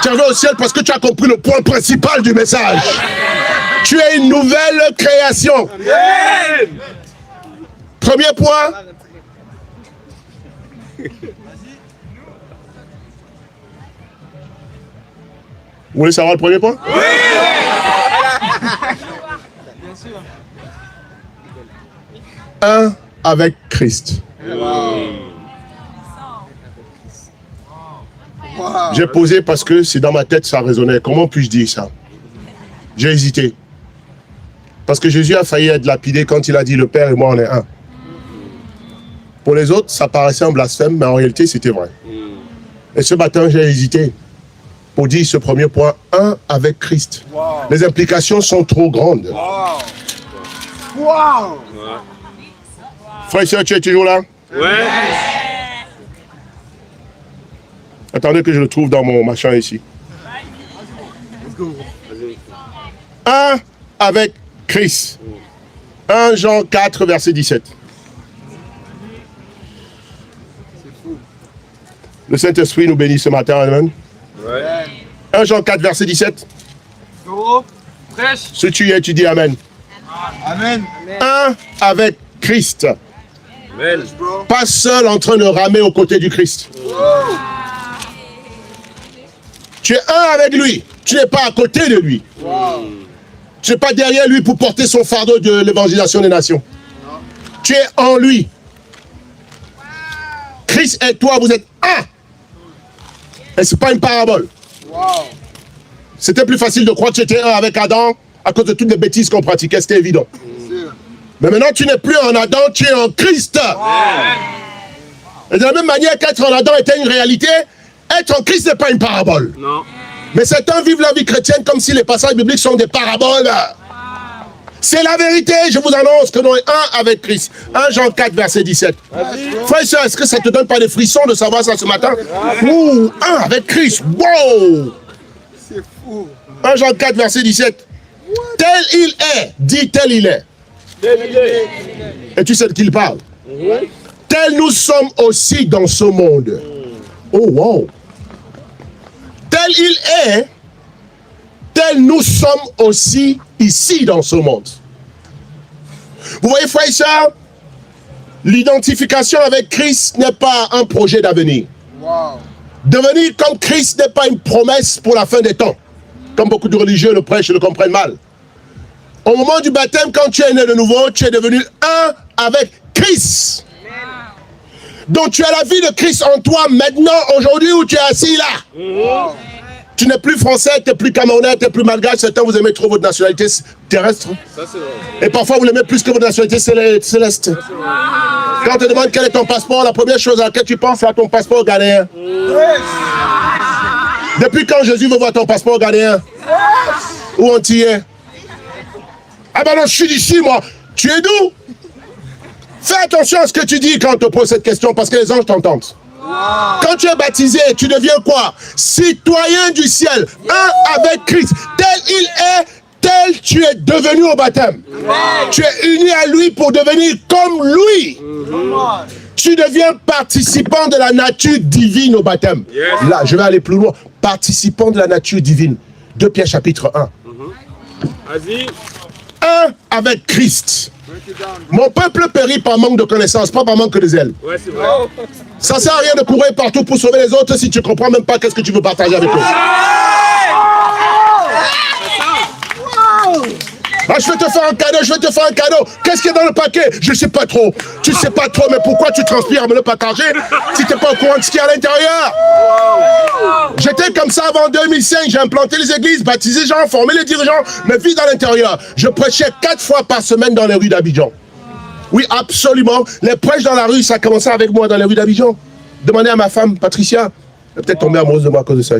Tu arrives au ciel parce que tu as compris le point principal du message. Tu es une nouvelle création. Amen. Premier point. Vous voulez savoir le premier point? Oui. Un avec Christ. J'ai posé parce que c'est dans ma tête, ça résonnait. Comment puis-je dire ça? J'ai hésité. Parce que Jésus a failli être lapidé quand il a dit le Père et moi on est un. Pour les autres, ça paraissait un blasphème, mais en réalité c'était vrai. Et ce matin, j'ai hésité pour dire ce premier point, un avec Christ. Les implications sont trop grandes. Frère et sœur, tu es toujours là? Ouais. Attendez que je le trouve dans mon machin ici. Un avec Christ. 1 Jean 4, verset 17. Le Saint-Esprit nous bénit ce matin, amen. Ouais. 1 Jean 4, verset 17. Si tu y es, tu dis amen. Amen. Un avec Christ. Amen. Pas seul en train de ramer aux côtés du Christ. Tu es un avec lui. Tu n'es pas à côté de lui. Tu n'es pas derrière lui pour porter son fardeau de l'évangélisation des nations. Tu es en lui. Christ et toi, vous êtes un. Et ce n'est pas une parabole. C'était plus facile de croire que tu étais un avec Adam à cause de toutes les bêtises qu'on pratiquait, c'était évident. Mais maintenant, tu n'es plus en Adam, tu es en Christ. Et de la même manière qu'être en Adam était une réalité, être en Christ n'est pas une parabole. Non. Mais certains vivent la vie chrétienne comme si les passages bibliques sont des paraboles. C'est la vérité, je vous annonce que nous sommes un avec Christ. 1 Jean 4, verset 17. Frère et sœur, est-ce que ça te donne pas des frissons de savoir ça ce matin? Ouh, un avec Christ, wow! C'est fou. 1 Jean 4, verset 17. Tel il est, dit tel il est. Et tu sais de qui il parle? Tel nous sommes aussi dans ce monde. Oh, wow! Tel il est, tel nous sommes aussi ici dans ce monde. Vous voyez, frères et sœurs, l'identification avec Christ n'est pas un projet d'avenir. Devenir comme Christ n'est pas une promesse pour la fin des temps. Comme beaucoup de religieux le prêchent et le comprennent mal. Au moment du baptême, quand tu es né de nouveau, tu es devenu un avec Christ. Donc tu as la vie de Christ en toi maintenant, aujourd'hui, où tu es assis là. Tu n'es plus français, tu n'es plus camerounais, tu n'es plus malgache. Certains, vous aimez trop votre nationalité terrestre. Ça, c'est vrai. Et parfois, vous l'aimez plus que votre nationalité céleste. Quand on te demande quel est ton passeport, la première chose à laquelle tu penses, c'est à ton passeport ghanéen. Depuis quand Jésus veut voir ton passeport ghanéen? Où on t'y est? Ah ben non, je suis d'ici, moi. Tu es d'où? Fais attention à ce que tu dis quand on te pose cette question, parce que les anges t'entendent. Quand tu es baptisé, tu deviens quoi? Citoyen du ciel, un avec Christ. Tel il est, tel tu es devenu au baptême. Tu es uni à lui pour devenir comme lui. Tu deviens participant de la nature divine au baptême. Là, je vais aller plus loin. Participant de la nature divine. 2 Pierre chapitre 1. Vas-y. Un avec Christ. Mon peuple périt par manque de connaissances, pas par manque de zèle. Ouais, c'est vrai. Ça ne sert à rien de courir partout pour sauver les autres si tu ne comprends même pas qu'est-ce que tu veux partager avec eux. Ah, je vais te faire un cadeau, Qu'est-ce qu'il y a dans le paquet? Je ne sais pas trop. Tu ne sais pas trop, mais pourquoi tu transpires à me le partager si tu n'es pas au courant de ce qu'il y a à l'intérieur? J'étais comme ça avant 2005, j'ai implanté les églises, baptisé les gens, formé les dirigeants, mais vide à l'intérieur. Je prêchais 4 fois par semaine dans les rues d'Abidjan. Oui, absolument. Les prêches dans la rue, ça a commencé avec moi dans les rues d'Abidjan. Demandez à ma femme, Patricia. Elle est peut-être tombée amoureuse de moi à cause de ça.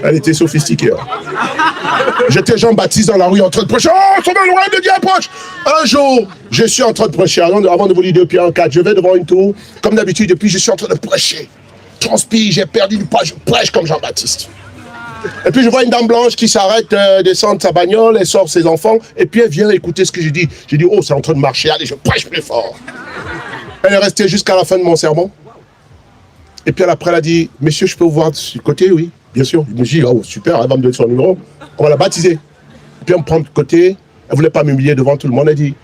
Elle était sophistiquée. J'étais Jean-Baptiste dans la rue en train de prêcher. Oh, son loin de Dieu approche. Un jour, je suis en train de prêcher. Avant de vous lire 2 Pierre 4, je vais devant une tour. Comme d'habitude, depuis, je suis en train de prêcher. Transpire, j'ai perdu du poids, je prêche comme Jean-Baptiste. Et puis je vois une dame blanche qui s'arrête, descend de sa bagnole, elle sort ses enfants, et puis elle vient écouter ce que je dis. J'ai dit, oh, c'est en train de marcher, allez, je prêche plus fort. Elle est restée jusqu'à la fin de mon sermon. Et puis après, elle a dit, monsieur, je peux vous voir du côté? Oui, bien sûr. Je me dis, oh, super, elle va me donner son numéro. On va la baptiser. Et puis elle me prend de côté, elle ne voulait pas m'humilier devant tout le monde. Elle dit,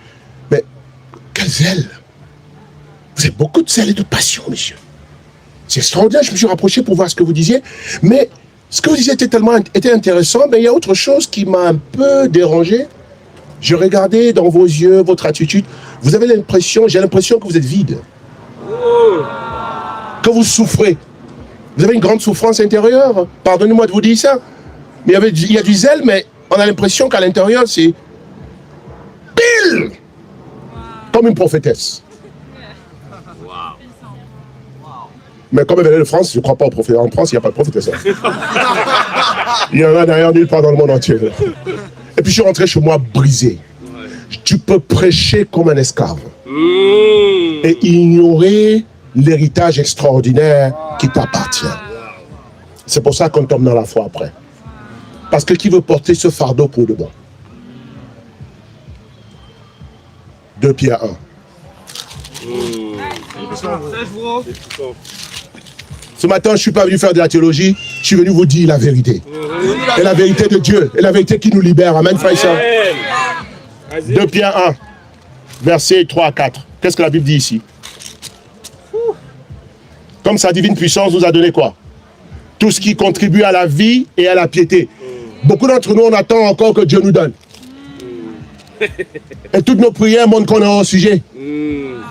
mais quel zèle! Vous avez beaucoup de zèle et de passion, monsieur. C'est extraordinaire, je me suis rapproché pour voir ce que vous disiez, mais ce que vous disiez était intéressant, mais il y a autre chose qui m'a un peu dérangé. Je regardais dans vos yeux, votre attitude. Vous avez l'impression, j'ai l'impression que vous êtes vide. Que vous souffrez. Vous avez une grande souffrance intérieure. Pardonnez-moi de vous dire ça. Mais il y a du zèle, mais on a l'impression qu'à l'intérieur, c'est pile comme une prophétesse. Mais comme elle venait de France, je ne crois pas au prophète. En France, il n'y a pas de prophétesse. Il y en a d'ailleurs nulle part dans le monde entier. Et puis je suis rentré chez moi brisé. Tu peux prêcher comme un esclave et ignorer l'héritage extraordinaire qui t'appartient. C'est pour ça qu'on tombe dans la foi après. Parce que qui veut porter ce fardeau pour de bon? 2 Pierre 1. Ce matin, je ne suis pas venu faire de la théologie, je suis venu vous dire la vérité. Et la vérité de Dieu, et la vérité qui nous libère. Amen, frère et sœur. 2 Pierre 1, versets 3 à 4. Qu'est-ce que la Bible dit ici? Comme sa divine puissance nous a donné quoi? Tout ce qui contribue à la vie et à la piété. Beaucoup d'entre nous, on attend encore que Dieu nous donne. Et toutes nos prières montrent qu'on est au sujet.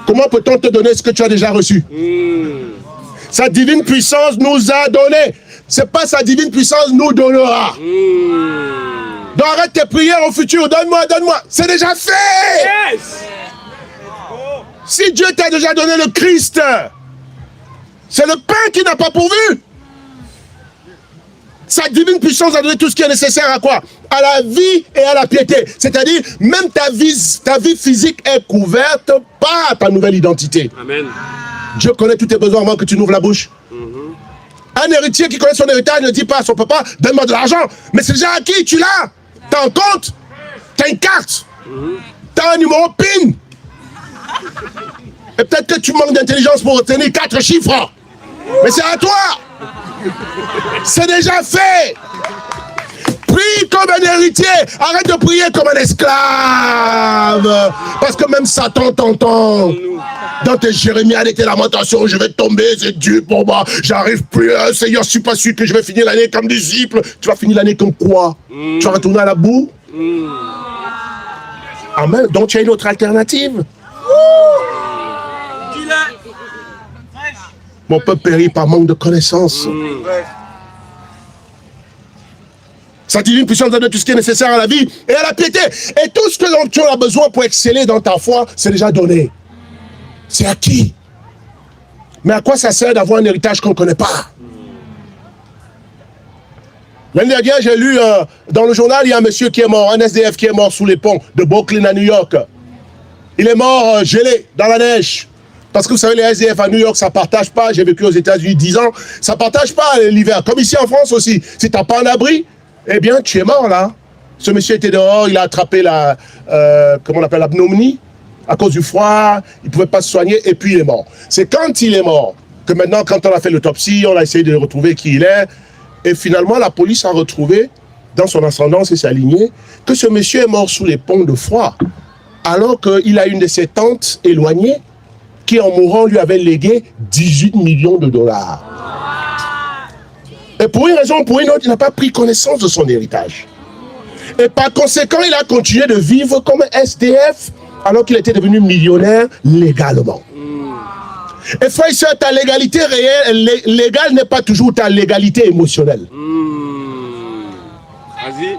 Comment peut-on te donner ce que tu as déjà reçu? Sa divine puissance nous a donné. C'est pas sa divine puissance nous donnera. Donc arrête tes prières au futur. Donne-moi, donne-moi. C'est déjà fait. Yes. Si Dieu t'a déjà donné le Christ, c'est le pain qui n'a pas pourvu. Sa divine puissance a donné tout ce qui est nécessaire à quoi? À la vie et à la piété. C'est-à-dire, même ta vie physique est couverte par ta nouvelle identité. Amen. Dieu connaît tous tes besoins avant que tu n'ouvres la bouche. Un héritier qui connaît son héritage ne dit pas à son papa, donne-moi de l'argent. Mais c'est déjà acquis, tu l'as. T'as un compte, t'as une carte, t'as un numéro PIN. Et peut-être que tu manques d'intelligence pour retenir 4 chiffres. Mais c'est à toi. C'est déjà fait. Prie comme un héritier. Arrête de prier comme un esclave. Parce que même Satan t'entend. Dans tes Jérémie, tes lamentations, je vais tomber, c'est dur pour moi. J'arrive plus, Seigneur, je suis pas sûr que je vais finir l'année comme disciple. Tu vas finir l'année comme quoi? Tu vas retourner à la boue? Amen. Donc tu as une autre alternative. Mon peuple périt par manque de connaissances. Sa divine puissance donne tout ce qui est nécessaire à la vie et à la piété. Et tout ce que tu as besoin pour exceller dans ta foi, c'est déjà donné. C'est acquis. Mais à quoi ça sert d'avoir un héritage qu'on ne connaît pas? L'année dernière, j'ai lu dans le journal, il y a un monsieur qui est mort, un SDF qui est mort sous les ponts de Brooklyn à New York. Il est mort gelé dans la neige. Parce que vous savez, les SDF à New York, ça ne partage pas. J'ai vécu aux États-Unis 10 ans. Ça ne partage pas l'hiver. Comme ici en France aussi. Si tu n'as pas un abri, eh bien, tu es mort là. Ce monsieur était dehors, il a attrapé comment on appelle, la pneumonie à cause du froid. Il ne pouvait pas se soigner et puis il est mort. C'est quand il est mort que maintenant, quand on a fait l'autopsie, on a essayé de retrouver qui il est. Et finalement, la police a retrouvé, dans son ascendance et sa lignée, que ce monsieur est mort sous les ponts de froid. Alors qu'il a une de ses tantes éloignées qui, en mourant, lui avait légué 18 millions de dollars. Et pour une raison ou pour une autre, il n'a pas pris connaissance de son héritage. Et par conséquent, il a continué de vivre comme SDF alors qu'il était devenu millionnaire légalement. Et frère et soeur, ta légalité réelle, légale n'est pas toujours ta légalité émotionnelle.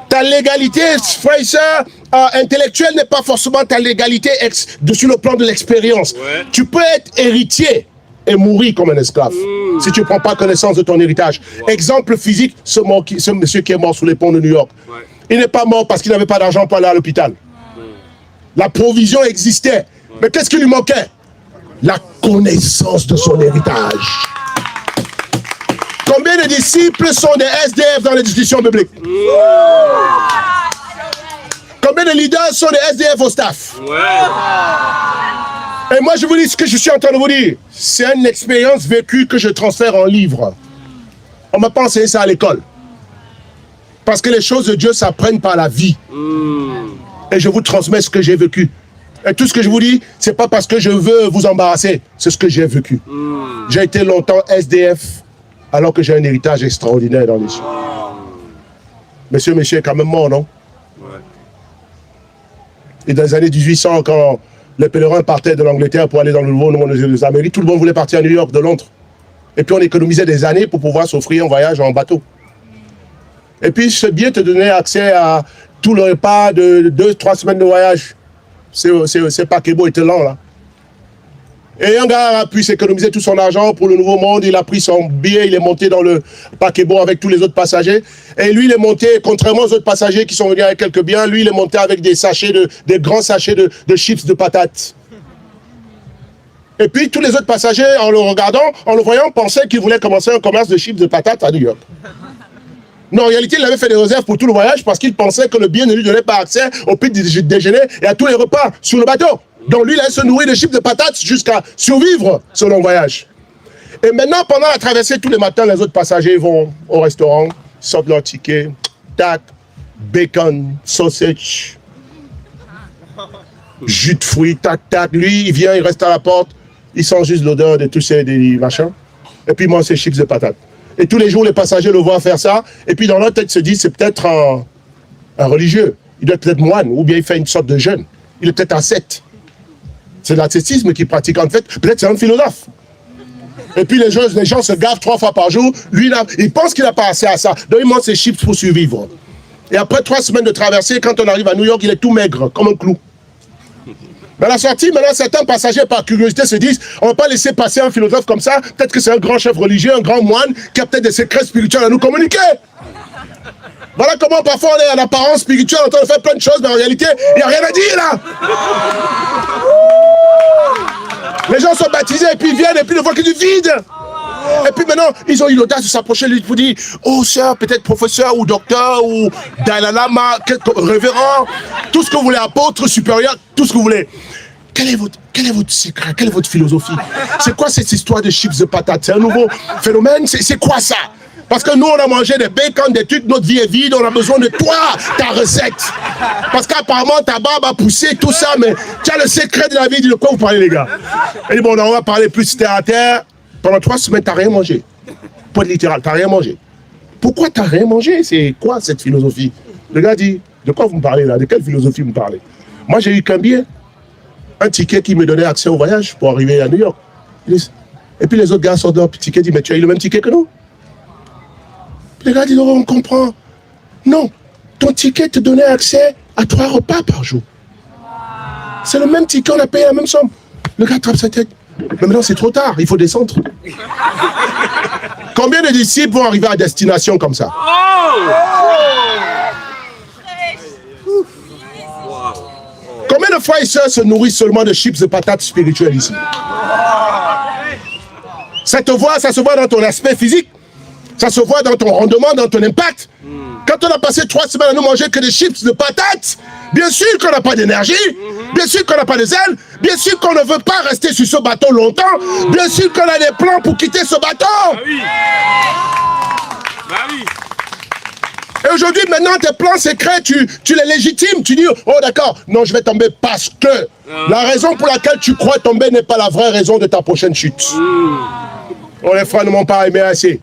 Ta légalité, frère et soeur, intellectuelle n'est pas forcément ta légalité sur le plan de l'expérience. Ouais. Tu peux être héritier et mourir comme un esclave si tu ne prends pas connaissance de ton héritage. Wow. Exemple physique, ce monsieur qui est mort sous les ponts de New York. Ouais. Il n'est pas mort parce qu'il n'avait pas d'argent pour aller à l'hôpital. La provision existait. Mais qu'est-ce qui lui manquait? La connaissance de son héritage. Combien de disciples sont des SDF dans les discussions bibliques? Combien de leaders sont des SDF au staff? Et moi je vous dis ce que je suis en train de vous dire. C'est une expérience vécue que je transfère en livre. On ne m'a pas enseigné ça à l'école. Parce que les choses de Dieu s'apprennent par la vie. Et je vous transmets ce que j'ai vécu. Et tout ce que je vous dis, c'est pas parce que je veux vous embarrasser. C'est ce que j'ai vécu. J'ai été longtemps SDF, alors que j'ai un héritage extraordinaire dans les cieux. Monsieur est quand même mort, non? Ouais. Et dans les années 1800, quand les pèlerins partaient de l'Angleterre pour aller dans le Nouveau Monde des Amériques, tout le monde voulait partir à New York, de Londres. Et puis on économisait des années pour pouvoir s'offrir un voyage en bateau. Et puis ce billet te donnait accès à tout le repas de 2-3 semaines de voyage. C'est paquebot était lent là. Et un gars a pu s'économiser tout son argent pour le Nouveau Monde. Il a pris son billet, il est monté dans le paquebot avec tous les autres passagers. Et lui, il est monté, contrairement aux autres passagers qui sont venus avec quelques biens, lui, il est monté avec des grands sachets de chips de patates. Et puis, tous les autres passagers, en le regardant, en le voyant, pensaient qu'il voulait commencer un commerce de chips de patates à New York. Non, en réalité, il avait fait des réserves pour tout le voyage parce qu'il pensait que le billet ne lui donnait pas accès au petit déjeuner et à tous les repas sur le bateau. Donc lui, il allait se nourrir de chips de patates jusqu'à survivre ce long voyage. Et maintenant, pendant la traversée, tous les matins, les autres passagers vont au restaurant, sortent leur ticket, tac, bacon, sausage, jus de fruits, tac, tac. Lui, il vient, il reste à la porte, il sent juste l'odeur de tous ces machins, et puis il mange ses chips de patates. Et tous les jours, les passagers le voient faire ça, et puis dans leur tête, se disent, c'est peut-être un religieux, il doit être peut-être moine, ou bien il fait une sorte de jeûne, il est peut-être ascète. C'est l'ascétisme qu'il pratique. En fait, peut-être c'est un philosophe. Et puis les gens se gavent 3 fois par jour. Lui, il pense qu'il n'a pas assez à ça. Donc il mange ses chips pour survivre. Et après 3 semaines de traversée, quand on arrive à New York, il est tout maigre, comme un clou. Mais à la sortie, maintenant, certains passagers, par curiosité, se disent, on ne va pas laisser passer un philosophe comme ça. Peut-être que c'est un grand chef religieux, un grand moine, qui a peut-être des secrets spirituels à nous communiquer. Voilà comment parfois on est en apparence spirituelle, en train de faire plein de choses, mais en réalité, il n'y a rien à dire là. Les gens sont baptisés et puis ils viennent et puis ils ne voient que du vide. Et puis maintenant, ils ont eu l'audace de s'approcher de lui pour dire, oh sœur, peut-être professeur ou docteur ou Dalai Lama, révérend, tout ce que vous voulez, apôtre, supérieur, tout ce que vous voulez. Quel est votre secret? Quelle est votre philosophie? C'est quoi cette histoire de chips de patates? C'est un nouveau phénomène? C'est quoi ça? Parce que nous, on a mangé des bacon, des trucs, notre vie est vide, on a besoin de toi, ta recette. Parce qu'apparemment, ta barbe a poussé, tout ça, mais tu as le secret de la vie. De quoi vous parlez, les gars? Et dit, bon, on va parler plus terre à terre. Pendant 3 semaines, tu n'as rien mangé. Pas de littéral, tu n'as rien mangé. Pourquoi tu n'as rien mangé? C'est quoi cette philosophie? Le gars dit, de quoi vous me parlez là? De quelle philosophie vous me parlez? Moi, j'ai eu qu'un billet. Un ticket qui me donnait accès au voyage pour arriver à New York. Et puis les autres gars sortent de leur ticket et disent, mais tu as eu le même ticket que nous? Les gars disent, oh, on comprend. Non, ton ticket te donnait accès à 3 repas par jour. C'est le même ticket, on a payé la même somme. Le gars trappe sa tête. Mais maintenant, c'est trop tard, il faut descendre. Combien de disciples vont arriver à destination comme ça? Combien de frères et sœurs se nourrissent seulement de chips de patates spirituelles ici? Ça se voit dans ton aspect physique. Ça se voit dans ton rendement, dans ton impact. Quand on a passé 3 semaines à nous manger que des chips de patates, bien sûr qu'on n'a pas d'énergie, bien sûr qu'on n'a pas de zèle, bien sûr qu'on ne veut pas rester sur ce bateau longtemps, bien sûr qu'on a des plans pour quitter ce bateau. Bah oui. Bah oui. Et aujourd'hui, maintenant, tes plans secrets, tu les légitimes. Tu dis, oh d'accord, non, je vais tomber parce que la raison pour laquelle tu crois tomber n'est pas la vraie raison de ta prochaine chute. Oh, les frères ne m'ont pas aimé assez.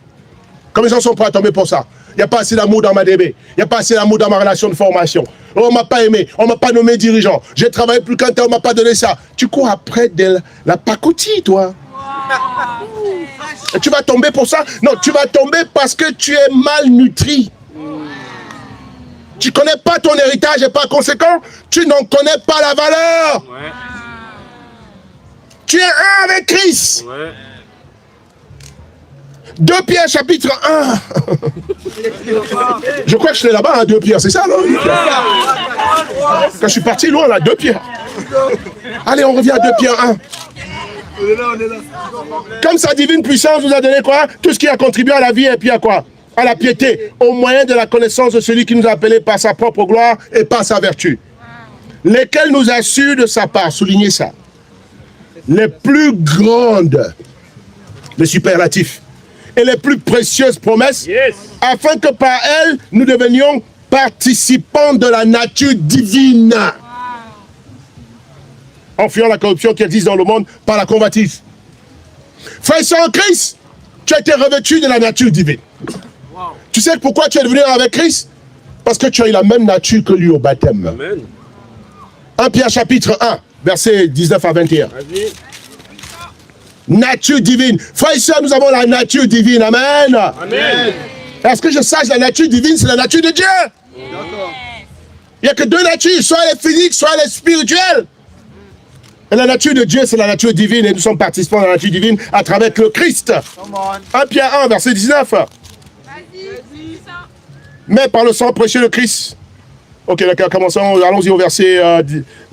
Comme ils en sont prêts à tomber pour ça. Il n'y a pas assez d'amour dans ma DB. Il n'y a pas assez d'amour dans ma relation de formation. Oh, on ne m'a pas aimé. On ne m'a pas nommé dirigeant. J'ai travaillé plus qu'un temps, on ne m'a pas donné ça. Tu cours après de la pacotille, toi. Et tu vas tomber pour ça? Non, tu vas tomber parce que tu es malnutri. Tu ne connais pas ton héritage et par conséquent, tu n'en connais pas la valeur. Ouais. Tu es un avec Christ. Ouais. 2 Pierre chapitre 1. Je crois que je suis là-bas, hein, 2 Pierre, c'est ça, non? Quand je suis parti loin, là, 2 Pierre. Allez, on revient à 2 Pierre 1. Comme sa divine puissance vous a donné quoi? Tout ce qui a contribué à la vie et puis à quoi? À la piété, au moyen de la connaissance de celui qui nous a appelés par sa propre gloire et par sa vertu. Lesquels nous assurent de sa part, soulignez ça, les plus grandes, les superlatifs, et les plus précieuses promesses, afin que par elles, nous devenions participants de la nature divine. En fuyant la corruption qui existe dans le monde par la convoitise. Frère et sœur en Christ, tu as été revêtu de la nature divine. Tu sais pourquoi tu es devenu avec Christ? Parce que tu as eu la même nature que lui au baptême. Amen. 1 Pierre chapitre 1, versets 19 à 21. Vas-y. Nature divine. Frères et sœurs, nous avons la nature divine. Amen. Amen. Est-ce que je sache, la nature divine, c'est la nature de Dieu. Il n'y a que 2 natures, soit elle est physique, soit elle est spirituelle. Et la nature de Dieu, c'est la nature divine. Et nous sommes participants de la nature divine à travers le Christ. 1 Pierre 1, verset 19. Mais par le sang précieux de Christ. Ok, d'accord, commençons, allons-y au verset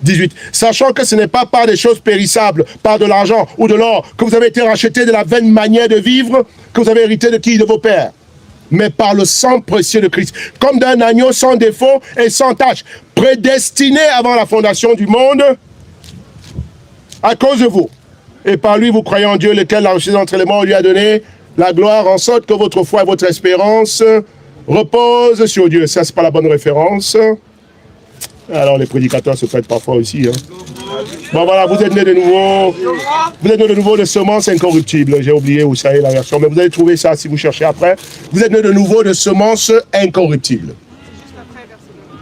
18. Sachant que ce n'est pas par des choses périssables, par de l'argent ou de l'or, que vous avez été rachetés de la vaine manière de vivre, que vous avez hérité de qui? De vos pères. Mais par le sang précieux de Christ, comme d'un agneau sans défaut et sans tache, prédestiné avant la fondation du monde, à cause de vous. Et par lui, vous croyez en Dieu, lequel l'a reçu d'entre les morts, lui a donné la gloire, en sorte que votre foi et votre espérance repose sur Dieu. Ça, c'est pas la bonne référence. Alors, les prédicateurs se prêtent parfois aussi. Hein. Bon, voilà, vous êtes nés de nouveau. Vous êtes nés de nouveau de semences incorruptibles. J'ai oublié où ça est la version, mais vous allez trouver ça si vous cherchez après. Vous êtes nés de nouveau de semences incorruptibles.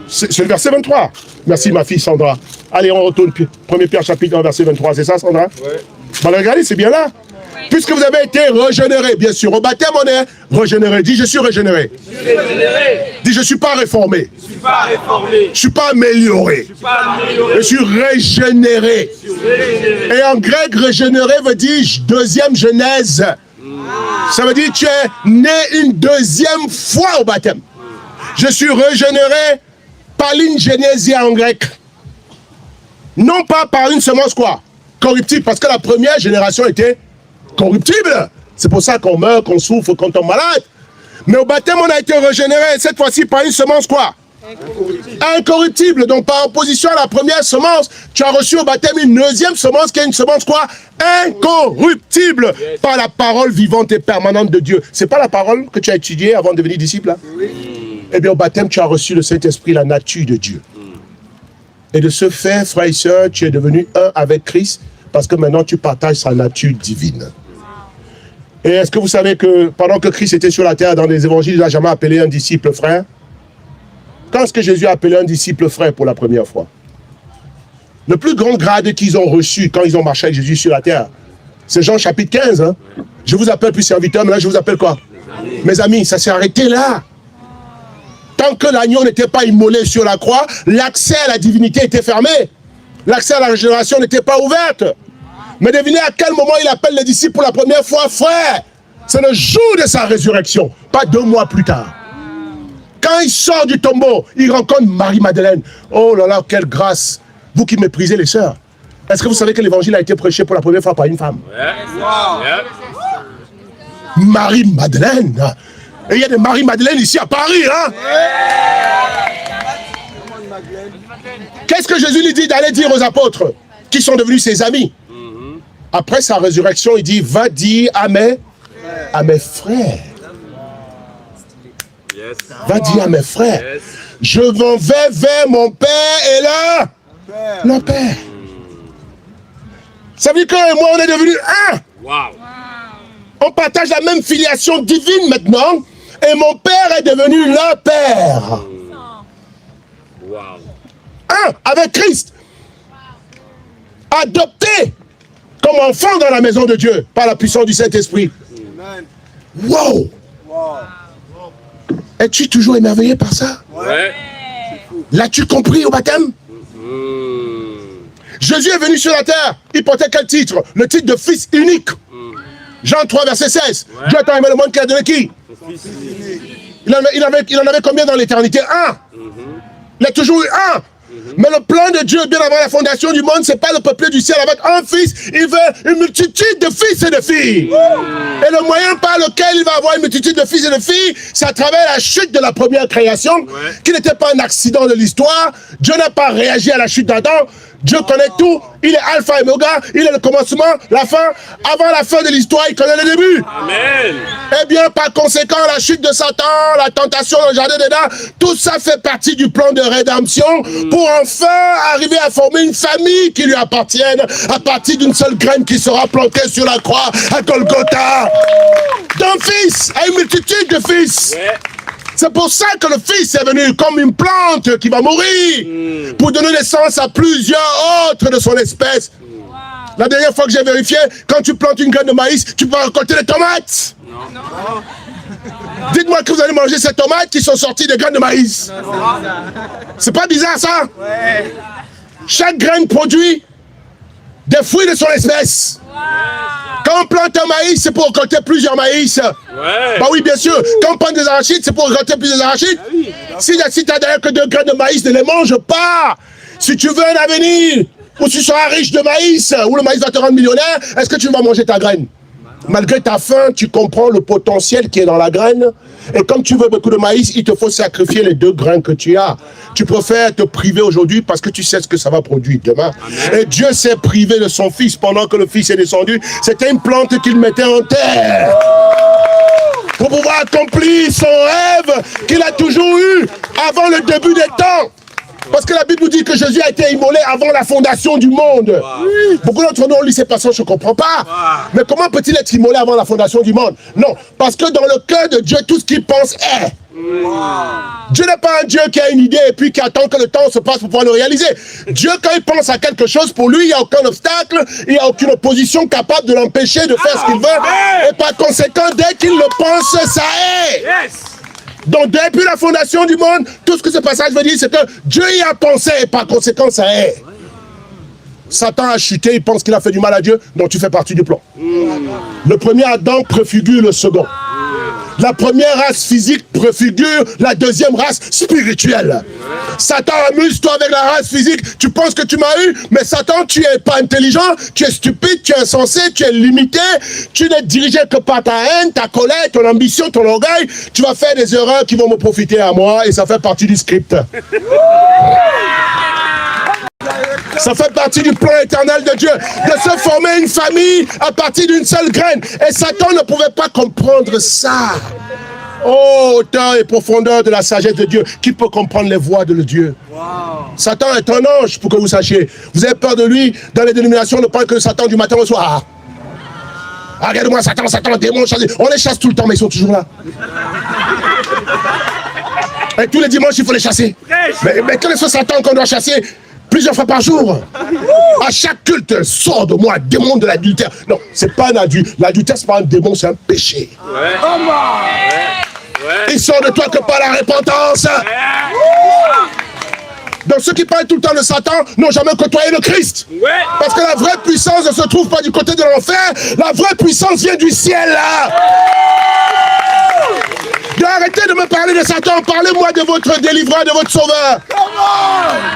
C'est le verset 23. Merci, ma fille Sandra. Allez, on retourne. 1 Pierre chapitre 1, verset 23. C'est ça, Sandra? Oui. Bon, regardez, c'est bien là. Puisque vous avez été régénérés, bien sûr. Au baptême, on est régénéré. Dis, je suis régénéré. Je suis régénéré. Dis, je ne suis pas réformé. Je ne suis pas réformé. Je ne suis pas amélioré. Je suis pas amélioré. Je suis régénéré. Et en grec, régénéré veut dire deuxième genèse. Ça veut dire tu es né une deuxième fois au baptême. Je suis régénéré par l'ingénésia en grec. Non pas par une semence quoi? Corruptible, parce que la première génération était corruptible. C'est pour ça qu'on meurt, qu'on souffre, qu'on tombe malade. Mais au baptême, on a été régénéré, cette fois-ci par une semence quoi? Incorruptible. Donc par opposition à la première semence, tu as reçu au baptême une deuxième semence qui est une semence quoi? Incorruptible. Par la parole vivante et permanente de Dieu. C'est pas la parole que tu as étudiée avant de devenir disciple là? Oui. Eh bien au baptême, tu as reçu le Saint-Esprit, la nature de Dieu. Et de ce fait, frère et sœur, tu es devenu un avec Christ parce que maintenant tu partages sa nature divine. Et est-ce que vous savez que pendant que Christ était sur la terre dans les évangiles, il n'a jamais appelé un disciple frère? Quand est-ce que Jésus a appelé un disciple frère pour la première fois? Le plus grand grade qu'ils ont reçu quand ils ont marché avec Jésus sur la terre, c'est Jean chapitre 15. Hein? Je vous appelle plus serviteur, mais là je vous appelle quoi? Mes amis, ça s'est arrêté là. Tant que l'agneau n'était pas immolé sur la croix, l'accès à la divinité était fermé. L'accès à la régénération n'était pas ouverte. Mais devinez à quel moment il appelle les disciples pour la première fois, frère. C'est le jour de sa résurrection, pas 2 mois plus tard. Quand il sort du tombeau, il rencontre Marie-Madeleine. Oh là là, quelle grâce. Vous qui méprisez les sœurs. Est-ce que vous savez que l'évangile a été prêché pour la première fois par une femme? Marie-Madeleine. Et il y a des Marie-Madeleine ici à Paris, hein? Qu'est-ce que Jésus lui dit d'aller dire aux apôtres qui sont devenus ses amis? Après sa résurrection, il dit, va dire à mes frères. Va dire à mes frères, je m'en vais vers mon Père et le Père. Ça veut dire que moi, on est devenus un. On partage la même filiation divine maintenant, et mon Père est devenu le Père. Un avec Christ. Adopté comme enfant dans la maison de Dieu par la puissance du Saint-Esprit. Wow! Es-tu toujours émerveillé par ça? L'as-tu compris au baptême? Jésus est venu sur la terre. Il portait quel titre? Le titre de fils unique. Jean 3, verset 16. Dieu a tant aimé le monde qu'il a donné qui? Il en avait combien dans l'éternité? Un. Il a toujours eu un. Mais le plan de Dieu, bien avant la fondation du monde, c'est pas le peuple du ciel avec un fils. Il veut une multitude de fils et de filles. Et le moyen par lequel il va avoir une multitude de fils et de filles, c'est à travers la chute de la première création, qui n'était pas un accident de l'histoire. Dieu n'a pas réagi à la chute d'Adam. Dieu connaît tout. Il est alpha et omega. Il est le commencement, la fin. Avant la fin de l'histoire, il connaît le début. Amen. Eh bien, par conséquent, la chute de Satan, la tentation dans le jardin d'Éden, tout ça fait partie du plan de rédemption pour enfin arriver à former une famille qui lui appartienne à partir d'une seule graine qui sera plantée sur la croix à Golgotha. D'un fils à une multitude de fils. C'est pour ça que le Fils est venu comme une plante qui va mourir pour donner naissance à plusieurs autres de son espèce. La dernière fois que j'ai vérifié, quand tu plantes une graine de maïs, tu peux récolter des tomates. Dites-moi que vous allez manger ces tomates qui sont sorties des graines de maïs. C'est pas bizarre ça? Chaque graine produit des fruits de son espèce. Quand on plante un maïs, c'est pour récolter plusieurs maïs. Bah oui, bien sûr. Quand on plante des arachides, c'est pour récolter plusieurs arachides. Si tu as d'ailleurs que 2 graines de maïs, ne les mange pas. Si tu veux un avenir où tu seras riche de maïs, où le maïs va te rendre millionnaire, est-ce que tu vas manger ta graine? Malgré ta faim, tu comprends le potentiel qui est dans la graine. Et comme tu veux beaucoup de maïs, il te faut sacrifier les 2 grains que tu as. Tu préfères te priver aujourd'hui parce que tu sais ce que ça va produire demain. Et Dieu s'est privé de son fils pendant que le fils est descendu. C'était une plante qu'il mettait en terre pour pouvoir accomplir son rêve qu'il a toujours eu avant le début des temps. Parce que la Bible nous dit que Jésus a été immolé avant la fondation du monde. Beaucoup d'entre nous, on lit ces passages, je ne comprends pas. Mais comment peut-il être immolé avant la fondation du monde? Non, parce que dans le cœur de Dieu, tout ce qu'il pense est. Dieu n'est pas un Dieu qui a une idée et puis qui attend que le temps se passe pour pouvoir le réaliser. Dieu, quand il pense à quelque chose, pour lui, il n'y a aucun obstacle, il n'y a aucune opposition capable de l'empêcher de faire ce qu'il veut. Et par conséquent, dès qu'il le pense, ça est. Donc, depuis la fondation du monde, tout ce que ce passage veut dire, c'est que Dieu y a pensé et par conséquent, ça est. Satan a chuté, il pense qu'il a fait du mal à Dieu, donc tu fais partie du plan. Le premier Adam préfigure le second. La première race physique préfigure la deuxième race spirituelle. Satan, amuse-toi avec la race physique. Tu penses que tu m'as eu, mais Satan, tu n'es pas intelligent, tu es stupide, tu es insensé, tu es limité. Tu n'es dirigé que par ta haine, ta colère, ton ambition, ton orgueil. Tu vas faire des erreurs qui vont me profiter à moi et ça fait partie du script. Ça fait partie du plan éternel de Dieu, de se former une famille à partir d'une seule graine. Et Satan ne pouvait pas comprendre ça. Oh, hauteur et profondeur de la sagesse de Dieu. Qui peut comprendre les voies de Dieu? Satan est un ange, pour que vous sachiez. Vous avez peur de lui. Dans les dénominations, on ne parle que de Satan du matin au soir. Ah, regarde-moi, Satan, Satan, démon, chassé. On les chasse tout le temps, mais ils sont toujours là. Et tous les dimanches, il faut les chasser. Mais quel est ce Satan qu'on doit chasser plusieurs fois par jour? À chaque culte, sors de moi, démon de l'adultère. Non, c'est pas un adulte. L'adultère, c'est pas un démon, c'est un péché. Il sort de toi que par la repentance. Donc ceux qui parlent tout le temps de Satan n'ont jamais côtoyé le Christ. Parce que la vraie puissance ne se trouve pas du côté de l'enfer. La vraie puissance vient du ciel là. Arrêtez de me parler de Satan. Parlez-moi de votre délivreur, de votre sauveur.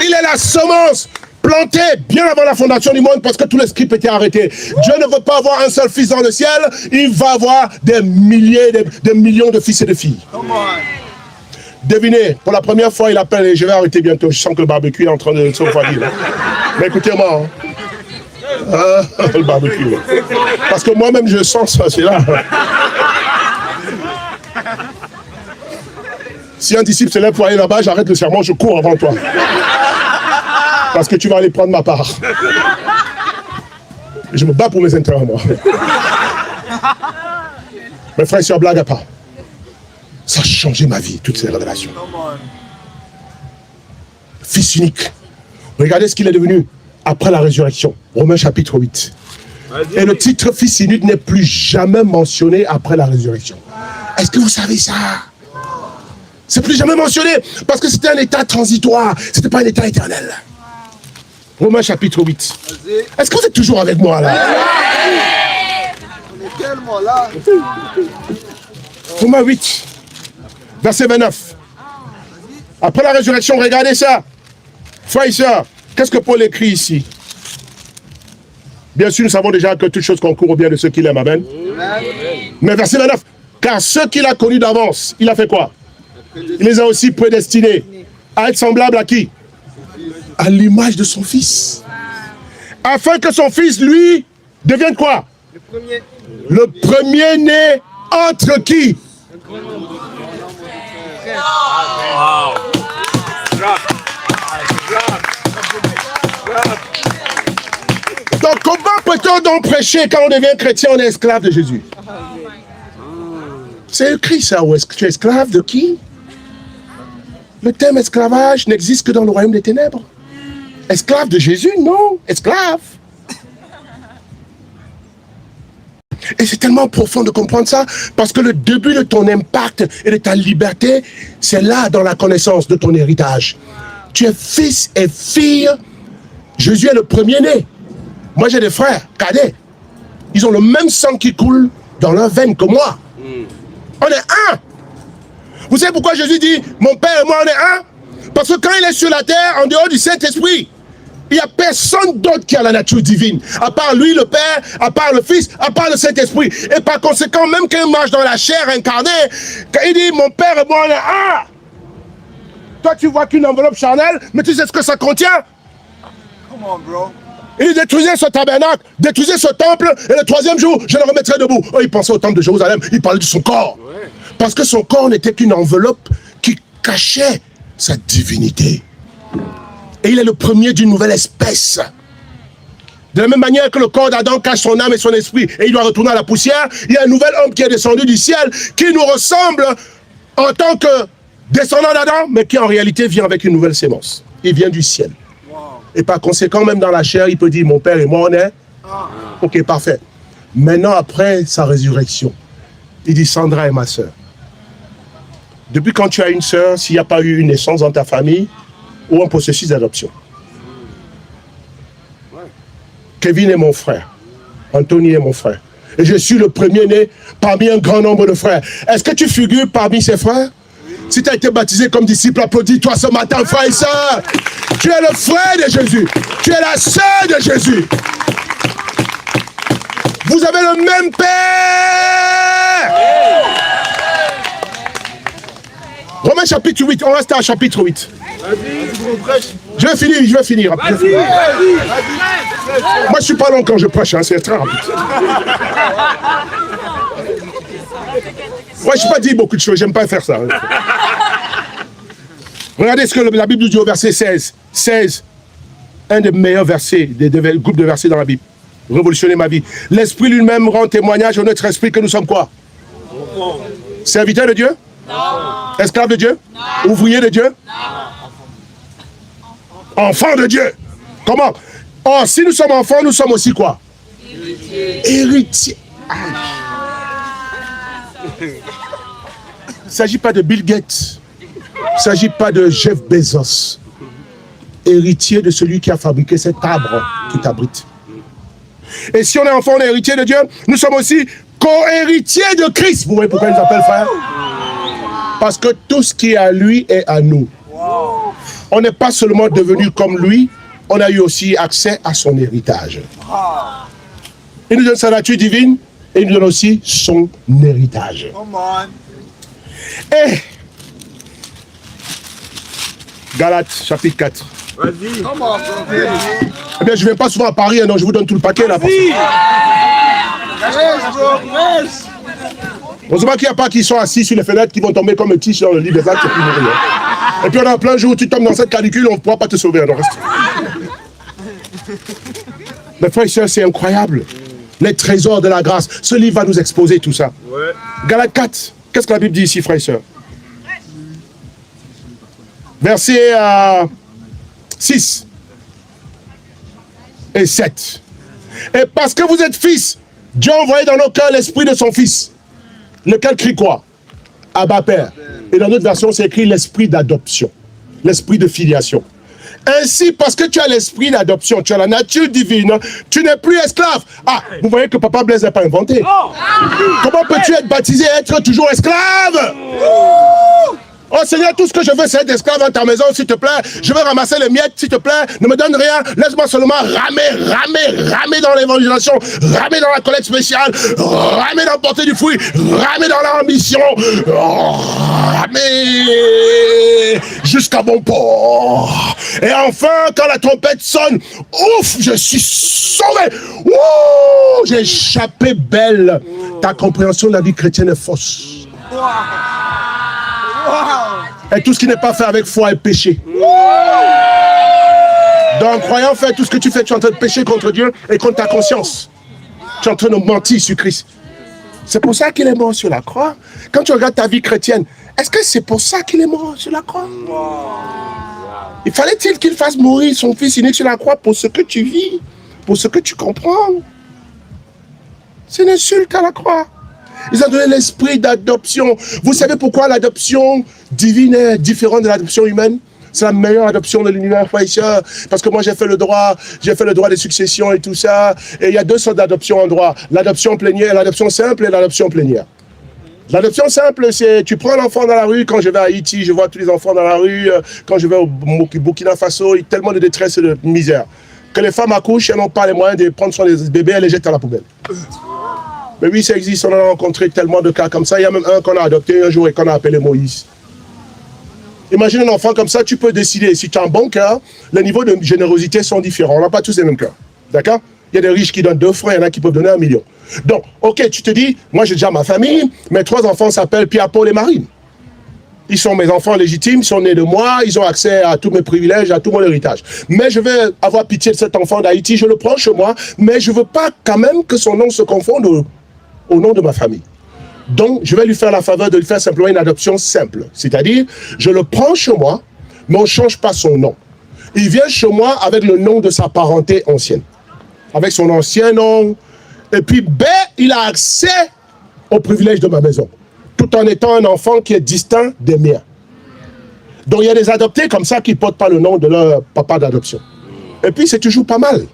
Il est la semence plantée bien avant la fondation du monde parce que tous les scripts étaient arrêtés. Dieu ne veut pas avoir un seul fils dans le ciel. Il va avoir des milliers, des millions de fils et de filles. Devinez, pour la première fois, il appelle, et je vais arrêter bientôt, je sens que le barbecue est en train de se refroidir. Mais écoutez-moi, le barbecue. Parce que moi-même, je sens ça, c'est là. Si un disciple se lève pour aller là-bas, j'arrête le sermon, je cours avant toi. Parce que tu vas aller prendre ma part. Et je me bats pour mes intérêts, moi. Mes frères et sœurs, blague à part. Ça a changé ma vie, toutes ces révélations. Fils unique. Regardez ce qu'il est devenu après la résurrection. Romains chapitre 8. Et le titre fils unique n'est plus jamais mentionné après la résurrection. Est-ce que vous savez ça? C'est plus jamais mentionné parce que c'était un état transitoire. C'était pas un état éternel. Romains chapitre 8. Est-ce que vous êtes toujours avec moi là? On est tellement là. Romains 8. Verset 29. Après la résurrection, regardez ça. Frères et sœurs, qu'est-ce que Paul écrit ici? Bien sûr, nous savons déjà que toute chose concourt au bien de ceux qui l'aiment. Amen. Mais verset 29. Car ceux qu'il a connus d'avance, il a fait quoi? Il les a aussi prédestinés à être semblables à qui? À l'image de son fils. Afin que son fils, lui, devienne quoi? Le premier-né entre qui? Donc comment peut-on donc prêcher quand on devient chrétien, on est esclave de Jésus? C'est écrit ça, ou est-ce que tu es esclave de qui? Le terme esclavage n'existe que dans le royaume des ténèbres. Esclave de Jésus? Non, esclave. Et c'est tellement profond de comprendre ça, parce que le début de ton impact et de ta liberté, c'est là dans la connaissance de ton héritage. Tu es fils et fille. Jésus est le premier-né. Moi j'ai des frères, cadets. Ils ont le même sang qui coule dans leurs veines que moi. On est un. Vous savez pourquoi Jésus dit, mon Père et moi on est un? Parce que quand il est sur la terre, en dehors du Saint-Esprit, il n'y a personne d'autre qui a la nature divine. À part lui, le Père, à part le Fils, à part le Saint-Esprit. Et par conséquent, même quand il marche dans la chair incarnée, quand il dit, mon Père et moi on est un. Toi tu vois qu'une enveloppe charnelle, mais tu sais ce que ça contient? Come on, bro. Il détruisait ce tabernacle, détruisait ce temple, et le troisième jour, je le remettrai debout. Oh, il pensait au temple de Jérusalem, il parlait de son corps. Ouais. Parce que son corps n'était qu'une enveloppe qui cachait sa divinité. Et il est le premier d'une nouvelle espèce. De la même manière que le corps d'Adam cache son âme et son esprit, et il doit retourner à la poussière, il y a un nouvel homme qui est descendu du ciel, qui nous ressemble en tant que descendant d'Adam, mais qui en réalité vient avec une nouvelle sémence. Il vient du ciel. Et par conséquent, même dans la chair, il peut dire, mon Père et moi, on est. Ok, parfait. Maintenant, après sa résurrection, il dit, Sandra est ma sœur. Depuis quand tu as une sœur, s'il n'y a pas eu une naissance dans ta famille, ou un processus d'adoption. Kevin est mon frère. Anthony est mon frère. Et je suis le premier-né parmi un grand nombre de frères. Est-ce que tu figures parmi ces frères? Si tu as été baptisé comme disciple, applaudis-toi ce matin, frère et sœur. Tu es le frère de Jésus. Tu es la sœur de Jésus. Vous avez le même Père. Romains chapitre 8, on reste à chapitre 8. Je vais finir. Moi, je suis pas long quand je prêche, hein, c'est très rapide. Moi, je n'ai pas dit beaucoup de choses, j'aime pas faire ça. Regardez ce que la Bible nous dit au verset 16. 16, un des meilleurs versets, des groupes de versets dans la Bible. Révolutionner ma vie. L'Esprit lui-même rend témoignage à notre esprit que nous sommes quoi? Serviteurs de Dieu? Non. Esclaves de Dieu? Non. Ouvriers de Dieu? Non. Enfants de Dieu? Comment? Or, si nous sommes enfants, nous sommes aussi quoi? Héritiers. Il ne s'agit pas de Bill Gates. Il ne s'agit pas de Jeff Bezos. héritier de celui qui a fabriqué cet arbre qui t'abrite. Et si on est enfant, on est héritier de Dieu, nous sommes aussi co-héritiers de Christ. Vous voyez pourquoi il nous appelle frère? Parce que tout ce qui est à lui est à nous. On n'est pas seulement devenu comme lui, on a eu aussi accès à son héritage. Il nous donne sa nature divine et il nous donne aussi son héritage. Et Galates chapitre 4. Vas-y. Eh bien, je ne viens pas souvent à Paris, non, je vous donne tout le paquet là. Heureusement qu'il n'y a pas qui sont assis sur les fenêtres qui vont tomber comme un tige dans le lit des actes et puis mourir. Et puis on a plein de jours où tu tombes dans cette canicule, on ne pourra pas te sauver. Alors reste. Mes frères et sœurs, c'est incroyable. Les trésors de la grâce. Ce livre va nous exposer tout ça. Ouais. Galates 4. Qu'est-ce que la Bible dit ici, frères et sœurs? Verset 6 et 7. Et parce que vous êtes fils, Dieu a envoyé dans nos cœurs l'esprit de son fils. Lequel crie quoi? Abba Père. Et dans notre version, c'est écrit l'esprit d'adoption. L'esprit de filiation. Ainsi, parce que tu as l'esprit d'adoption, tu as la nature divine, tu n'es plus esclave. Ah, vous voyez que Papa Blaise n'a pas inventé. Comment peux-tu être baptisé et être toujours esclave? Oh Seigneur, tout ce que je veux, c'est être esclave dans ta maison, s'il te plaît. Je veux ramasser les miettes, s'il te plaît. Ne me donne rien. Laisse-moi seulement ramer dans l'évangélisation, ramer dans la collecte spéciale, ramer dans porter du fruit, ramer dans l'ambition, ramer jusqu'à bon port. Et enfin, quand la trompette sonne, ouf, je suis sauvé. Ouh, j'ai échappé belle. Ta compréhension de la vie chrétienne est fausse. Et tout ce qui n'est pas fait avec foi est péché. Donc, croyant faire tout ce que tu fais, tu es en train de pécher contre Dieu et contre ta conscience. Tu es en train de mentir sur Christ. C'est pour ça qu'il est mort sur la croix. Quand tu regardes ta vie chrétienne, est-ce que c'est pour ça qu'il est mort sur la croix? Il fallait-il qu'il fasse mourir son fils unique sur la croix pour ce que tu vis, pour ce que tu comprends? C'est une insulte à la croix. Ils ont donné l'esprit d'adoption. Vous savez pourquoi l'adoption divine est différente de l'adoption humaine? C'est la meilleure adoption de l'univers, frères et sœurs. Parce que moi, j'ai fait le droit des successions et tout ça. Et il y a deux sortes d'adoption en droit. L'adoption plénière, l'adoption simple et l'adoption plénière. L'adoption simple, c'est tu prends l'enfant dans la rue. Quand je vais à Haïti, je vois tous les enfants dans la rue. Quand je vais au Burkina Faso, il y a tellement de détresse et de misère. Que les femmes accouchent, elles n'ont pas les moyens de prendre soin des bébés, elles les jettent à la poubelle. Mais oui, ça existe, on a rencontré tellement de cas comme ça. Il y a même un qu'on a adopté un jour et qu'on a appelé Moïse. Imagine un enfant comme ça, tu peux décider. Si tu as un bon cœur, les niveaux de générosité sont différents. On n'a pas tous les mêmes cœurs. D'accord? Il y a des riches qui donnent 2 francs, il y en a qui peuvent donner 1 million. Donc, ok, tu te dis, moi j'ai déjà ma famille, mes 3 enfants s'appellent Pierre, Paul et Marine. Ils sont mes enfants légitimes, ils sont nés de moi, ils ont accès à tous mes privilèges, à tout mon héritage. Mais je vais avoir pitié de cet enfant d'Haïti, je le prends chez moi, mais je ne veux pas quand même que son nom se confonde au nom de ma famille. Donc, je vais lui faire la faveur de lui faire simplement une adoption simple. C'est-à-dire, je le prends chez moi, mais on ne change pas son nom. Il vient chez moi avec le nom de sa parenté ancienne. Avec son ancien nom. Et puis, il a accès aux privilèges de ma maison. Tout en étant un enfant qui est distinct des miens. Donc, il y a des adoptés comme ça qui ne portent pas le nom de leur papa d'adoption. Et puis, c'est toujours pas mal.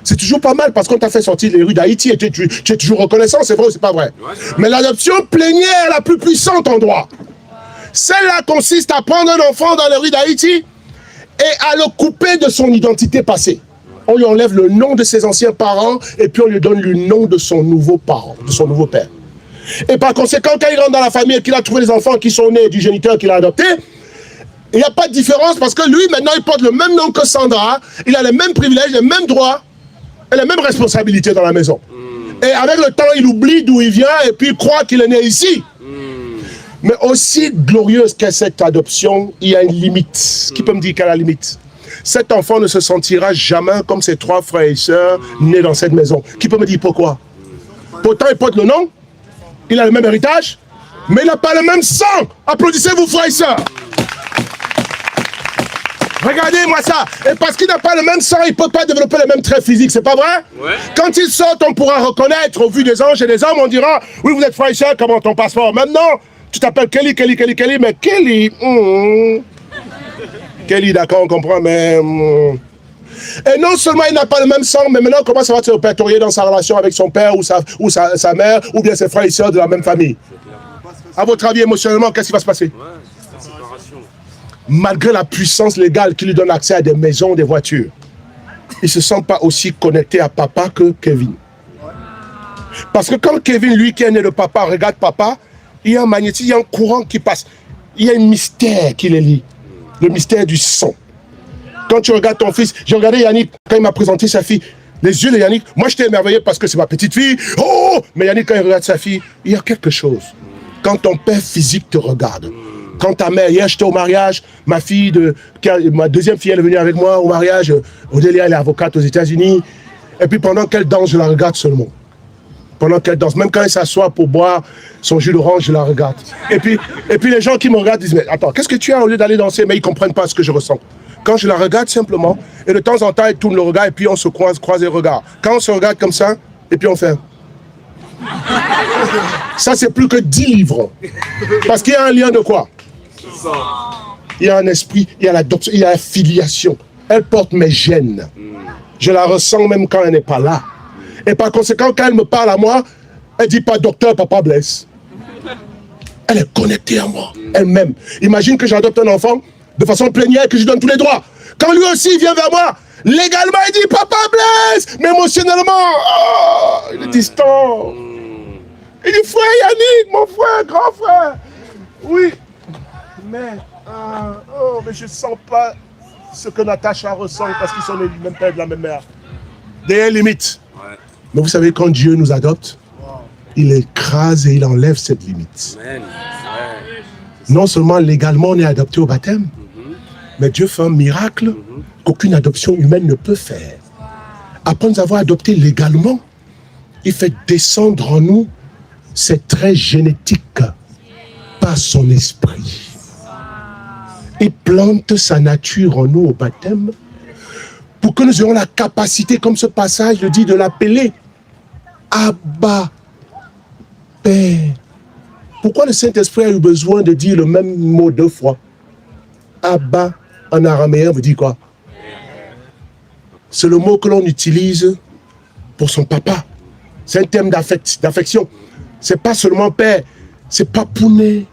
C'est toujours pas mal parce qu'on t'a fait sortir les rues d'Haïti et tu es toujours reconnaissant, c'est vrai ou c'est pas vrai? Mais l'adoption plénière la plus puissante en droit, celle-là consiste à prendre un enfant dans les rues d'Haïti et à le couper de son identité passée. On lui enlève le nom de ses anciens parents et puis on lui donne le nom de son nouveau parent, de son nouveau père. Et par conséquent, quand il rentre dans la famille et qu'il a trouvé les enfants qui sont nés du géniteur qu'il a adopté, il n'y a pas de différence parce que lui, maintenant, il porte le même nom que Sandra, il a les mêmes privilèges, les mêmes droits, et la même responsabilité dans la maison. Et avec le temps, il oublie d'où il vient et puis il croit qu'il est né ici. Mais aussi glorieuse qu'est cette adoption, il y a une limite. Qui peut me dire quelle est la limite? Cet enfant ne se sentira jamais comme ses 3 frères et sœurs nés dans cette maison. Qui peut me dire pourquoi? Pourtant, il porte le nom, il a le même héritage, mais il n'a pas le même sang. Applaudissez-vous, frères et sœurs. Regardez-moi ça. Et parce qu'il n'a pas le même sang, il ne peut pas développer les mêmes traits physiques, c'est pas vrai? Ouais. Quand il sort, on pourra reconnaître au vu des anges et des hommes, on dira, oui, vous êtes frère et sœur, comment ton passeport? Maintenant, tu t'appelles Kelly, mais Kelly, Kelly, d'accord, on comprend, mais... Et non seulement il n'a pas le même sang, mais maintenant comment ça va se répertorier dans sa relation avec son père ou sa mère, ou bien ses frères et sœurs de la même famille. À votre avis, émotionnellement, qu'est-ce qui va se passer? Malgré la puissance légale qui lui donne accès à des maisons, des voitures, il ne se sent pas aussi connecté à papa que Kevin. Parce que quand Kevin, lui qui est né de papa, regarde papa, il y a un magnétisme, il y a un courant qui passe. Il y a un mystère qui les lie. Le mystère du sang. Quand tu regardes ton fils, j'ai regardé Yannick, quand il m'a présenté sa fille, les yeux de Yannick, moi j'étais émerveillé parce que c'est ma petite fille. Oh! Mais Yannick, quand il regarde sa fille, il y a quelque chose. Quand ton père physique te regarde. Quand ta mère, hier j'étais au mariage, ma deuxième fille, elle est venue avec moi au mariage. Odélia, elle est avocate aux États-Unis. Et puis pendant qu'elle danse, je la regarde seulement. Pendant qu'elle danse, même quand elle s'assoit pour boire son jus d'orange, je la regarde. Et puis les gens qui me regardent disent, mais attends, qu'est-ce que tu as au lieu d'aller danser? Mais ils ne comprennent pas ce que je ressens. Quand je la regarde simplement, et de temps en temps, elle tourne le regard et puis on se croise les regards. Quand on se regarde comme ça, et puis on fait... Ça, c'est plus que 10 livres. Parce qu'il y a un lien de quoi? Il y a un esprit, il y a l'adoption, il y a la filiation. Elle porte mes gènes. Je la ressens même quand elle n'est pas là. Et par conséquent, quand elle me parle à moi, elle ne dit pas docteur, papa blesse. Elle est connectée à moi, elle-même. Imagine que j'adopte un enfant de façon plénière, que je donne tous les droits. Quand lui aussi vient vers moi, légalement il dit papa blesse, mais émotionnellement, il est distant. Il dit frère Yannick, mon frère, grand frère. Oui, mais je ne sens pas ce que Natacha ressent parce qu'ils sont du même père, de la même mère. Des limites. Ouais. Mais vous savez, quand Dieu nous adopte, il écrase et il enlève cette limite. Amen. Ouais. Non seulement légalement on est adopté au baptême, mais Dieu fait un miracle qu'aucune adoption humaine ne peut faire. Après nous avoir adoptés légalement, il fait descendre en nous ses traits génétiques par son esprit. Il plante sa nature en nous au baptême pour que nous ayons la capacité, comme ce passage le dit, de l'appeler Abba, Père. Pourquoi le Saint-Esprit a eu besoin de dire le même mot 2 fois? Abba, en araméen, veut dire quoi? C'est le mot que l'on utilise pour son papa. C'est un terme d'affection. C'est pas seulement père, c'est papounet.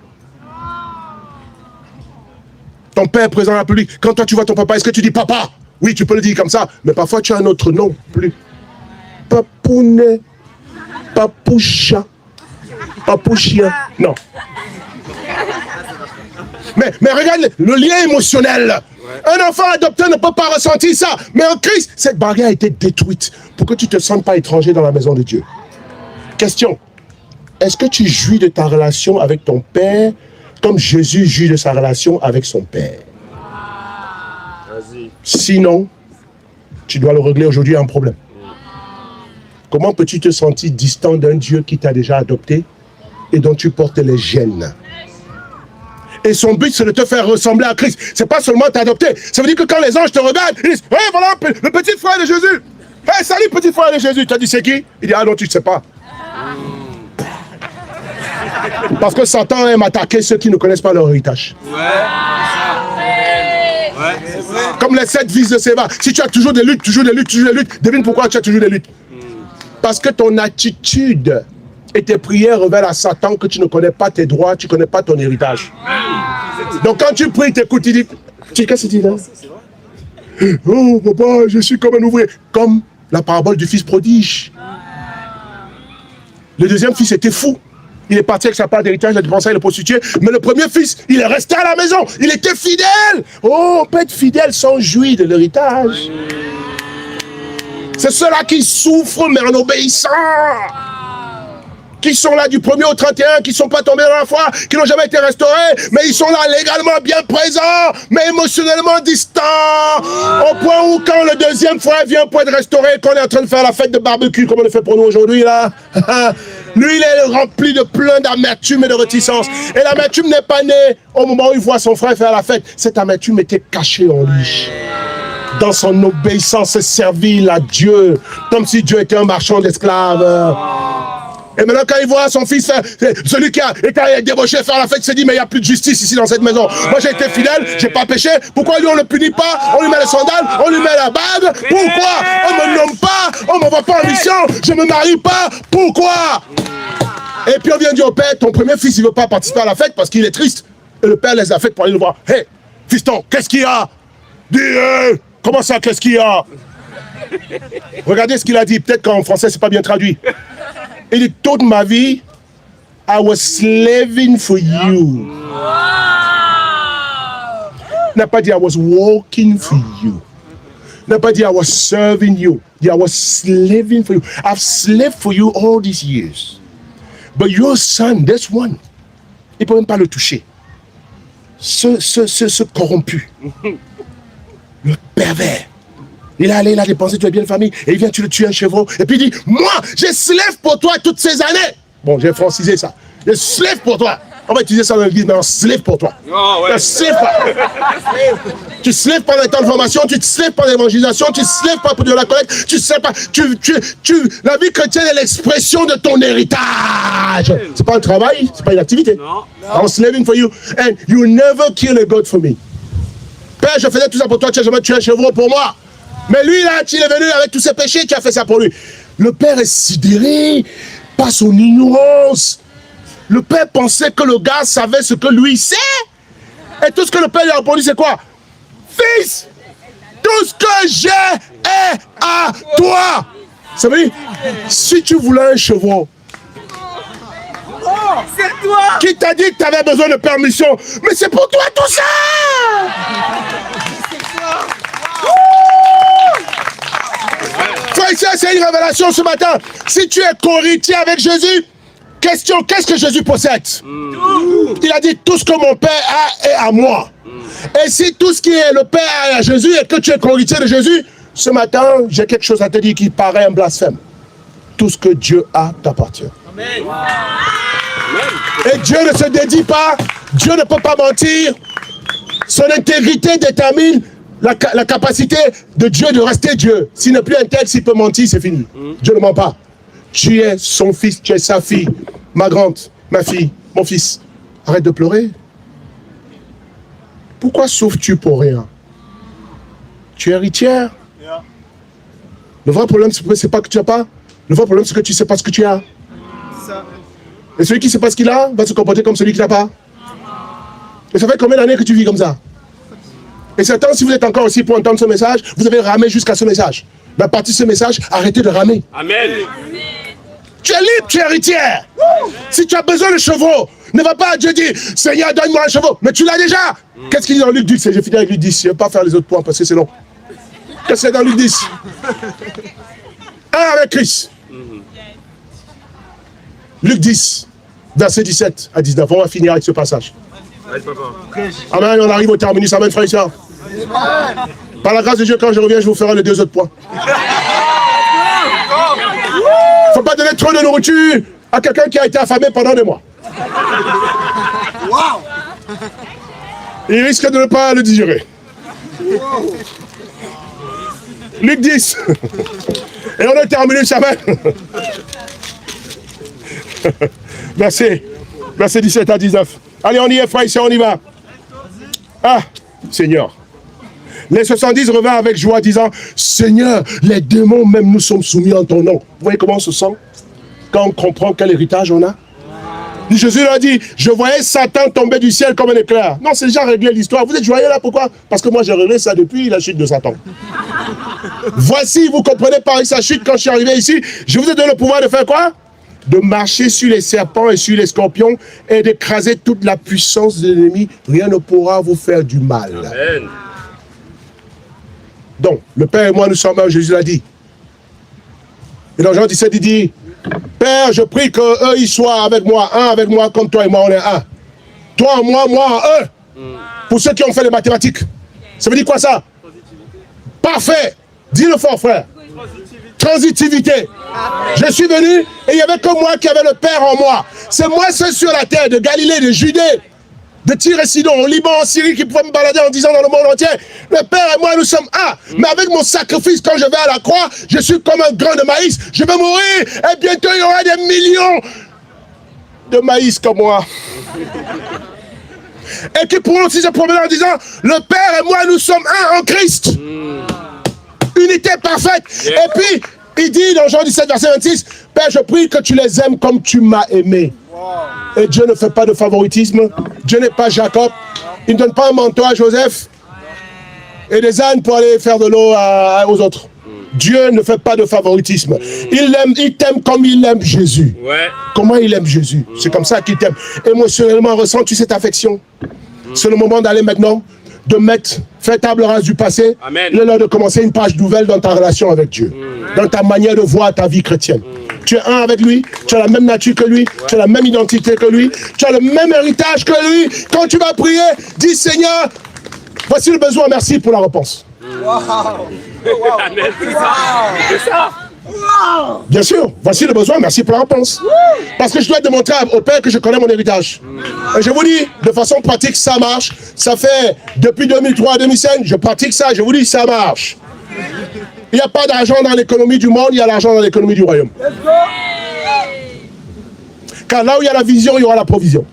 Ton père présent dans la République, quand toi tu vois ton papa, est-ce que tu dis papa? Oui, tu peux le dire comme ça, mais parfois tu as un autre nom, plus. Papounet, papoucha, papouchien, non. Mais regarde le lien émotionnel. Un enfant adopté ne peut pas ressentir ça. Mais en Christ, cette barrière a été détruite pour que tu ne te sentes pas étranger dans la maison de Dieu. Question. Est-ce que tu jouis de ta relation avec ton Père comme Jésus jouit de sa relation avec son Père? Sinon, tu dois le régler aujourd'hui un problème. Comment peux-tu te sentir distant d'un Dieu qui t'a déjà adopté et dont tu portes les gènes? Et son but, c'est de te faire ressembler à Christ. C'est pas seulement t'adopter. Ça veut dire que quand les anges te regardent, ils disent, hey, voilà le petit frère de Jésus. Hey, salut petit frère de Jésus. Tu as dit, c'est qui? Il dit, ah non, tu ne sais pas. Parce que Satan aime attaquer ceux qui ne connaissent pas leur héritage. Comme les 7 vices de Séva. Si tu as toujours des luttes, devine pourquoi tu as toujours des luttes. Parce que ton attitude et tes prières révèlent à Satan que tu ne connais pas tes droits, tu ne connais pas ton héritage. Donc quand tu pries, t'écoutes, il dit, qu'est-ce qu'il dit là? Oh papa, je suis comme un ouvrier. Comme la parabole du fils prodige. Le deuxième fils était fou. Il est parti avec sa part d'héritage, il a dépensé le prostitué. Mais le premier fils, il est resté à la maison. Il était fidèle. Oh, on peut être fidèle sans jouir de l'héritage. C'est ceux-là qui souffrent, mais en obéissant. Qui sont là du 1er au 31, qui ne sont pas tombés dans la foi, qui n'ont jamais été restaurés, mais ils sont là légalement bien présents, mais émotionnellement distants. Au point où quand le deuxième frère vient pour être restauré, qu'on est en train de faire la fête de barbecue, comme on le fait pour nous aujourd'hui, là. Lui, il est rempli de plein d'amertume et de réticence. Et l'amertume n'est pas née au moment où il voit son frère faire la fête. Cette amertume était cachée en lui. Dans son obéissance servile à Dieu, comme si Dieu était un marchand d'esclaves. Et maintenant, quand il voit son fils, celui qui a été débauché faire la fête, il se dit, mais il n'y a plus de justice ici dans cette maison. Moi, j'ai été fidèle, j'ai pas péché. Pourquoi lui, on ne le punit pas? On lui met les sandales, on lui met la bague. Pourquoi? On ne me nomme pas, on ne m'envoie pas en mission, je ne me marie pas. Pourquoi? Et puis on vient dire au père, ton premier fils, il ne veut pas participer à la fête parce qu'il est triste. Et le père laisse la fête pour aller le voir. Hé, fiston, qu'est-ce qu'il y a? Dis, comment ça, qu'est-ce qu'il y a? Regardez ce qu'il a dit. Peut-être qu'en français, c'est pas bien traduit. Il dit, toute ma vie, I was slaving for you. Il n'a pas dit, I was working for you. Il n'a pas dit, I was serving you. Il dit, I was slaving for you. I've slaved for you all these years. But your son, this one, il ne peut même pas le toucher. Ce corrompu. Le pervers. Il est allé, il a dépensé, tu as bien une famille, et il vient, tu le tues un chevreau, et puis il dit, moi, j'ai slave pour toi toutes ces années. Bon, j'ai francisé ça. J'ai slave pour toi. On va utiliser ça dans l'église, mais on slave pour toi. Oh, ouais. Tu slaves pas dans les temps de formation, tu te slaves pas dans l'évangélisation, tu te slaves pas pour de la collecte, tu slaves pas. La vie chrétienne est l'expression de ton héritage. C'est pas un travail, c'est pas une activité. Non. I'm slaving for you, and you never kill a goat for me. Père, je faisais tout ça pour toi, tu as jamais tué un chevreau pour moi. Mais lui, là, il est venu avec tous ses péchés, qui a fait ça pour lui. Le père est sidéré par son ignorance. Le père pensait que le gars savait ce que lui sait. Et tout ce que le père lui a répondu, c'est quoi? Fils, tout ce que j'ai est à toi. Ça veut dire, si tu voulais un chevreau, C'est toi! qui t'a dit que tu avais besoin de permission? Mais c'est pour toi tout ça! Frère, c'est une révélation ce matin. Si tu es co-héritier avec Jésus, question, qu'est-ce que Jésus possède? Il a dit, tout ce que mon Père a est à moi. Et si tout ce qui est le Père est à Jésus et que tu es co-héritier de Jésus, ce matin, j'ai quelque chose à te dire qui paraît un blasphème. Tout ce que Dieu a t'appartient. Amen. Et Dieu ne se dédie pas, Dieu ne peut pas mentir. Son intégrité détermine la capacité de Dieu de rester Dieu. S'il n'est plus intègre, s'il peut mentir, c'est fini. Dieu ne ment pas. Tu es son fils, tu es sa fille, ma grande, ma fille, mon fils. Arrête de pleurer. Pourquoi souffres-tu pour rien? Tu es héritière. Le vrai problème, c'est pas que tu n'as pas. Le vrai problème, c'est que tu ne sais pas ce que tu as. Et celui qui ne sait pas ce qu'il a va se comporter comme celui qui n'a pas. Et ça fait combien d'années que tu vis comme ça? Et certains, si vous êtes encore aussi pour entendre ce message, vous avez ramé jusqu'à ce message. Mais à partir de ce message, arrêtez de ramer. Amen. Tu es libre, tu es héritière. Si tu as besoin de chevaux, ne va pas à Dieu dire, Seigneur, donne-moi un chevaux. Mais tu l'as déjà. Qu'est-ce qu'il dit dans Luc 10? J'ai fini avec Luc 10. Je ne vais pas faire les autres points parce que c'est long. Qu'est-ce qu'il y a dans Luc 10? Un avec Christ. Luc 10, verset 17 à 19. On va finir avec ce passage. Amen, on arrive au terminus. Amen, frère et soeur. Par la grâce de Dieu, quand je reviens, je vous ferai les deux autres points. Il ne faut pas donner trop de nourriture à quelqu'un qui a été affamé pendant des mois. Il risque de ne pas le digérer. Luc 10. Et on est terminé, amen. Verset 17 à 19. Allez, on y est, frère, ici, on y va. Ah, Seigneur. Les 70 revinrent avec joie, disant, Seigneur, les démons même nous sommes soumis en ton nom. Vous voyez comment on se sent quand on comprend quel héritage on a? Jésus leur a dit, je voyais Satan tomber du ciel comme un éclair. Non, c'est déjà réglé l'histoire. Vous êtes joyeux là, pourquoi? Parce que moi, j'ai réglé ça depuis la chute de Satan. Voici, vous comprenez par sa chute, quand je suis arrivé ici, je vous ai donné le pouvoir de faire quoi? De marcher sur les serpents et sur les scorpions et d'écraser toute la puissance de l'ennemi. Rien ne pourra vous faire du mal. Amen. Donc, le Père et moi, nous sommes un, Jésus l'a dit. Et dans Jean 17, il dit, Père, je prie qu'eux, ils soient avec moi, un avec moi, comme toi et moi, on est un. Toi en moi, moi en eux. Pour ceux qui ont fait les mathématiques. Ça veut dire quoi ça? Parfait. Dis-le fort, frère. Transitivité. Je suis venu et il n'y avait que moi qui avais le Père en moi. C'est moi seul sur la terre, de Galilée, de Judée, de Tyr et Sidon, au Liban, en Syrie, qui pouvaient me balader en disant dans le monde entier, le Père et moi, nous sommes un. Mais avec mon sacrifice, quand je vais à la croix, je suis comme un grain de maïs. Je vais mourir et bientôt il y aura des millions de maïs comme moi. Et qui pourront aussi se promener en disant, le Père et moi, nous sommes un en Christ. Unité parfaite. Yeah. Et puis, il dit dans Jean 17, verset 26, Père, je prie que tu les aimes comme tu m'as aimé. Et Dieu ne fait pas de favoritisme. Dieu n'est pas Jacob. Il ne donne pas un manteau à Joseph et des ânes pour aller faire de l'eau aux autres. Dieu ne fait pas de favoritisme. Il t'aime comme il aime Jésus. Ouais. Comment il aime Jésus? C'est comme ça qu'il t'aime. Émotionnellement, ressens-tu cette affection? C'est le moment d'aller maintenant, de faire table rase du passé. Amen. Il est l'heure de commencer une page nouvelle dans ta relation avec Dieu. Dans ta manière de voir ta vie chrétienne. Tu es un avec lui, tu as la même nature que lui, tu as la même identité que lui, tu as le même héritage que lui. Quand tu vas prier, dis Seigneur, voici le besoin, merci pour la réponse. Amen. C'est ça. Bien sûr, voici le besoin, merci pour la réponse. Parce que je dois démontrer au Père que je connais mon héritage. Et je vous dis, de façon pratique, ça marche. Ça fait depuis 2003 à 2005, je pratique ça, je vous dis, ça marche. Il n'y a pas d'argent dans l'économie du monde, il y a l'argent dans l'économie du royaume. Car là où il y a la vision, il y aura la provision.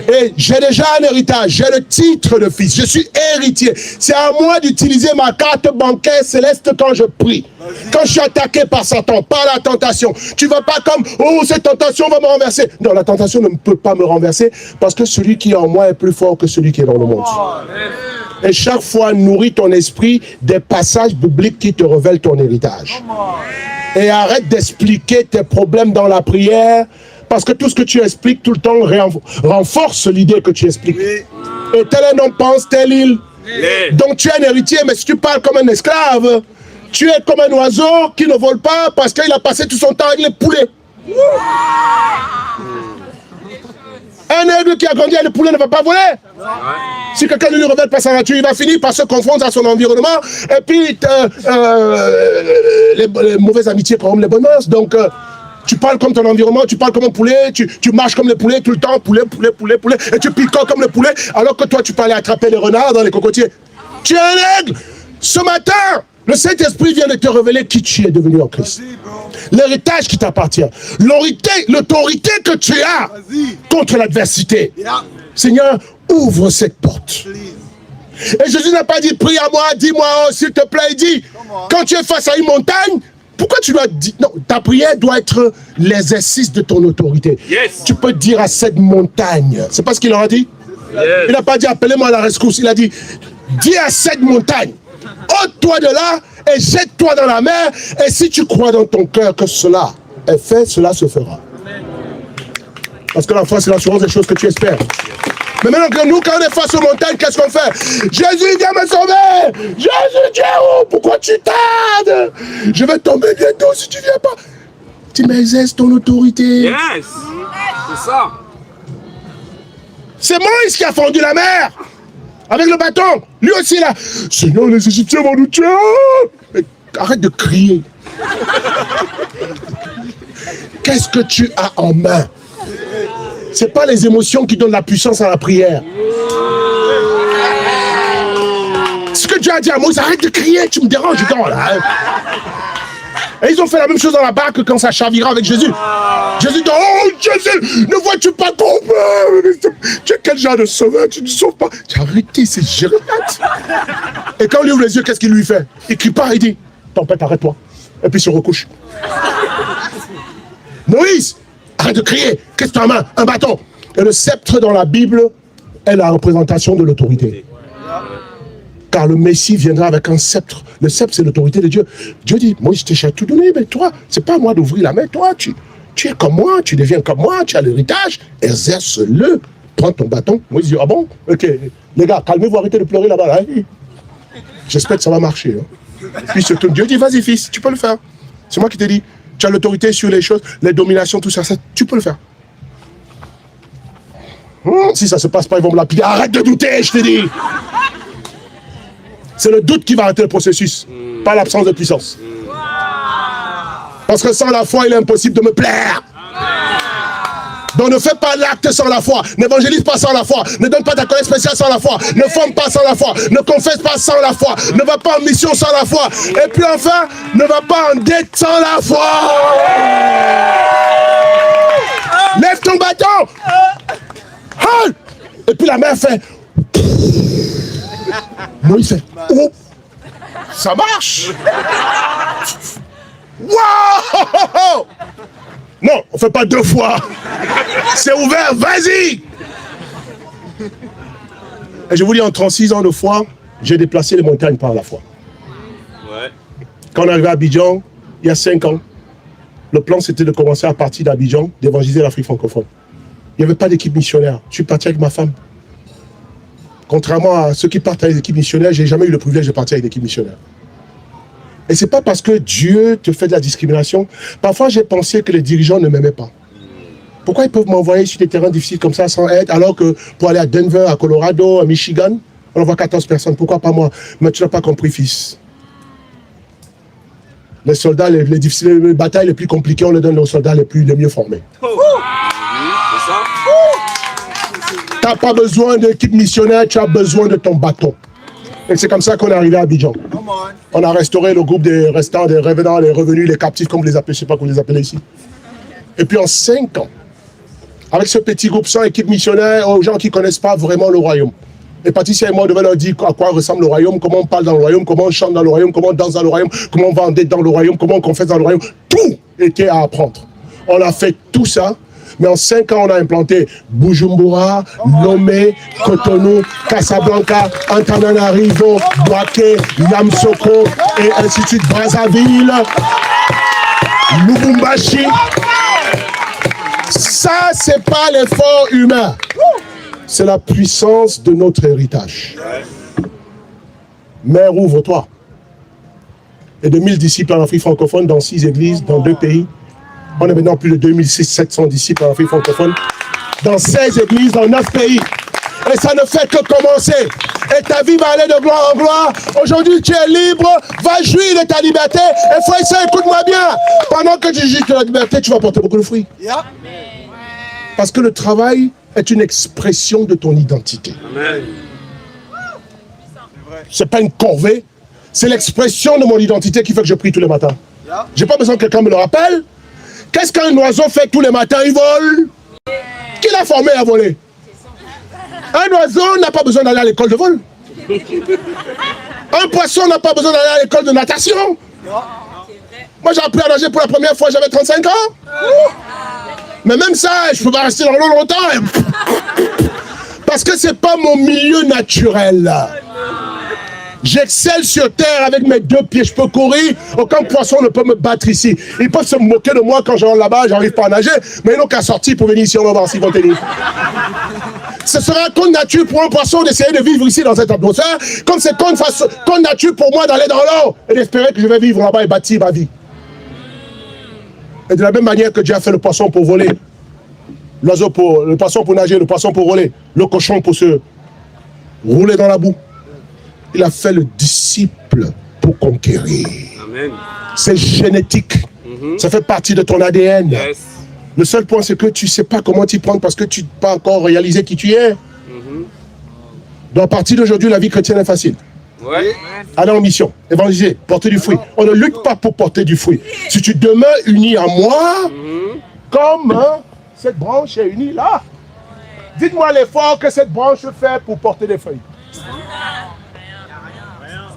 Et j'ai déjà un héritage, j'ai le titre de fils, je suis héritier. C'est à moi d'utiliser ma carte bancaire céleste quand je prie. Quand je suis attaqué par Satan, par la tentation. Tu ne vas pas comme, oh, cette tentation va me renverser. Non, la tentation ne peut pas me renverser parce que celui qui est en moi est plus fort que celui qui est dans le monde. Et chaque fois, nourris ton esprit des passages bibliques qui te révèlent ton héritage. Et arrête d'expliquer tes problèmes dans la prière. Parce que tout ce que tu expliques tout le temps renforce l'idée que tu expliques. Et tel un homme pense, tel il. Donc tu es un héritier, mais si tu parles comme un esclave, tu es comme un oiseau qui ne vole pas parce qu'il a passé tout son temps avec les poulets. Un aigle qui a grandi avec les poulets ne va pas voler. Si quelqu'un ne lui révèle pas sa nature, il va finir par se confondre à son environnement. Et puis, les mauvaises amitiés corrompent les bonnes mœurs. Donc, tu parles comme ton environnement, tu parles comme un poulet, tu marches comme les poulets tout le temps, poulet, et tu picoles comme le poulet, alors que toi, tu peux aller attraper les renards dans les cocotiers. Tu es un aigle. Ce matin, le Saint-Esprit vient de te révéler qui tu es devenu en Christ. L'héritage qui t'appartient. L'autorité que tu as contre l'adversité. Seigneur, ouvre cette porte. Et Jésus n'a pas dit, prie à moi, dis-moi, oh, s'il te plaît, il dit, quand tu es face à une montagne, pourquoi tu dois dire... Non, ta prière doit être l'exercice de ton autorité. Yes. Tu peux dire à cette montagne, c'est pas ce qu'il leur a dit? Yes. Il n'a pas dit appelez-moi à la rescousse, il a dit, dis à cette montagne, ôte-toi de là et jette-toi dans la mer, et si tu crois dans ton cœur que cela est fait, cela se fera. Parce que la foi, c'est l'assurance des choses que tu espères. Mais maintenant que nous, quand on est face aux montagnes, qu'est-ce qu'on fait? Jésus, viens me sauver! Jésus, tu es où? Pourquoi tu tardes? Je vais tomber bientôt si tu viens pas. Tu m'exerces ton autorité. Yes. C'est ça. C'est Moïse qui a fendu la mer avec le bâton. Lui aussi là. Seigneur, les Égyptiens vont nous tuer. Mais arrête de crier. Qu'est-ce que tu as en main? C'est pas les émotions qui donnent la puissance à la prière. Ce que Dieu a dit à Moïse, arrête de crier, tu me déranges dedans là. Et ils ont fait la même chose dans la barque quand ça chavira avec Jésus. Jésus dit, oh Jésus, ne vois-tu pas qu'on peut? Tu es quel genre de sauveur? Tu ne sauves pas. Tu as arrêté, c'est Jérémie. Et quand il ouvre les yeux, qu'est-ce qu'il lui fait? Il crie pas, il dit, tempête, arrête-toi. Et puis il se recouche. Moïse, arrête de crier. Qu'est-ce que tu as en main? Un bâton. Et le sceptre dans la Bible est la représentation de l'autorité. Car le Messie viendra avec un sceptre. Le sceptre, c'est l'autorité de Dieu. Dieu dit, moi, je t'ai tout donné, mais toi, c'est pas à moi d'ouvrir la main. Toi, tu es comme moi, tu deviens comme moi, tu as l'héritage. Exerce-le. Prends ton bâton. Moi, je dis, ah bon? Ok. Les gars, calmez-vous, arrêtez de pleurer là-bas. Là. J'espère que ça va marcher. Hein. Puis surtout, Dieu dit, vas-y, fils, tu peux le faire. C'est moi qui t'ai dit. Tu as l'autorité sur les choses, les dominations, tout ça, tu peux le faire. Si ça se passe pas, ils vont me lapider. Arrête de douter, je t'ai dit. C'est le doute qui va arrêter le processus, pas l'absence de puissance. Parce que sans la foi, il est impossible de me plaire. Donc ne fais pas l'acte sans la foi. N'évangélise pas sans la foi. Ne donne pas ta collecte spéciale sans la foi. Ne forme pas sans la foi. Ne confesse pas sans la foi. Ne va pas en mission sans la foi. Et puis enfin, ne va pas en dette sans la foi. Lève ton bâton. Et puis la mère fait. Moïse fait. Oh, ça marche. Wow! Non, on ne fait pas 2 fois. C'est ouvert, vas-y. Et je vous dis, en 36 ans de foi, j'ai déplacé les montagnes par la foi. Ouais. Quand on est arrivé à Abidjan, il y a 5 ans, le plan c'était de commencer à partir d'Abidjan, d'évangéliser l'Afrique francophone. Il n'y avait pas d'équipe missionnaire. Je suis parti avec ma femme. Contrairement à ceux qui partent avec des équipes missionnaires, je n'ai jamais eu le privilège de partir avec des équipes missionnaires. Et ce n'est pas parce que Dieu te fait de la discrimination. Parfois, j'ai pensé que les dirigeants ne m'aimaient pas. Pourquoi ils peuvent m'envoyer sur des terrains difficiles comme ça sans aide, alors que pour aller à Denver, à Colorado, à Michigan, on envoie 14 personnes. Pourquoi pas moi? Mais tu n'as pas compris, fils. Les soldats, les batailles les plus compliquées, on les donne aux soldats les mieux formés. C'est ça. Tu n'as pas besoin d'équipe missionnaire, tu as besoin de ton bâton. Et c'est comme ça qu'on est arrivé à Abidjan. On a restauré le groupe des restants, des revenants, les revenus, les captifs, comme vous les appelez, je ne sais pas comment vous les appelez ici. Et puis en 5 ans, avec ce petit groupe sans équipe missionnaire, aux gens qui ne connaissent pas vraiment le royaume. Et Patricia et moi, on devait leur dire à quoi ressemble le royaume, comment on parle dans le royaume, comment on chante dans le royaume, comment on danse dans le royaume, comment on va en dette dans le royaume, comment on confesse dans le royaume. Tout était à apprendre. On a fait tout ça. Mais en 5 ans, on a implanté Bujumbura, Lomé, Cotonou, Casablanca, Antananarivo, Bouaké, Yamoussoukro et Institut de Brazzaville, Lubumbashi. Ça, c'est pas l'effort humain. C'est la puissance de notre héritage. Mère, ouvre-toi. Et de 1000 disciples en Afrique francophone dans 6 églises, dans 2 pays. On a maintenant plus de 2700 disciples en Afrique francophone, dans 16 églises, dans 9 pays. Et ça ne fait que commencer. Et ta vie va aller de gloire en gloire. Aujourd'hui, tu es libre. Va jouir de ta liberté. Et frère et sœur, écoute-moi bien. Pendant que tu jouis de la liberté, tu vas porter beaucoup de fruits. Parce que le travail est une expression de ton identité. Ce n'est pas une corvée. C'est l'expression de mon identité qui fait que je prie tous les matins. Je n'ai pas besoin que quelqu'un me le rappelle. Qu'est-ce qu'un oiseau fait tous les matins? Il vole. Qui l'a formé à voler? Un oiseau n'a pas besoin d'aller à l'école de vol. Un poisson n'a pas besoin d'aller à l'école de natation. Moi, j'ai appris à nager pour la première fois, j'avais 35 ans. Mais même ça, je ne peux pas rester dans l'eau longtemps. Parce que ce n'est pas mon milieu naturel. J'excelle sur terre avec mes 2 pieds, je peux courir, aucun poisson ne peut me battre ici. Ils peuvent se moquer de moi quand je rentre là-bas, j'arrive pas à nager, mais ils n'ont qu'à sortir pour venir ici, on va voir s'ils vont tenir. Ce sera contre nature pour un poisson d'essayer de vivre ici dans cette atmosphère, comme c'est contre nature pour moi d'aller dans l'eau et d'espérer que je vais vivre là-bas et bâtir ma vie. Et de la même manière que Dieu a fait le poisson pour voler, l'oiseau pour, le poisson pour nager, le poisson pour voler, le cochon pour se rouler dans la boue. Il a fait le disciple pour conquérir. C'est génétique. Ça fait partie de ton ADN. Yes. Le seul point, c'est que tu ne sais pas comment t'y prendre parce que tu n'as pas encore réalisé qui tu es. Donc, à partir d'aujourd'hui, la vie chrétienne est facile. Ouais. Aller en mission, évangéliser, porter du fruit. On ne lutte pas pour porter du fruit. Si tu demeures uni à moi, comme cette branche est unie là, dites-moi l'effort que cette branche fait pour porter des feuilles.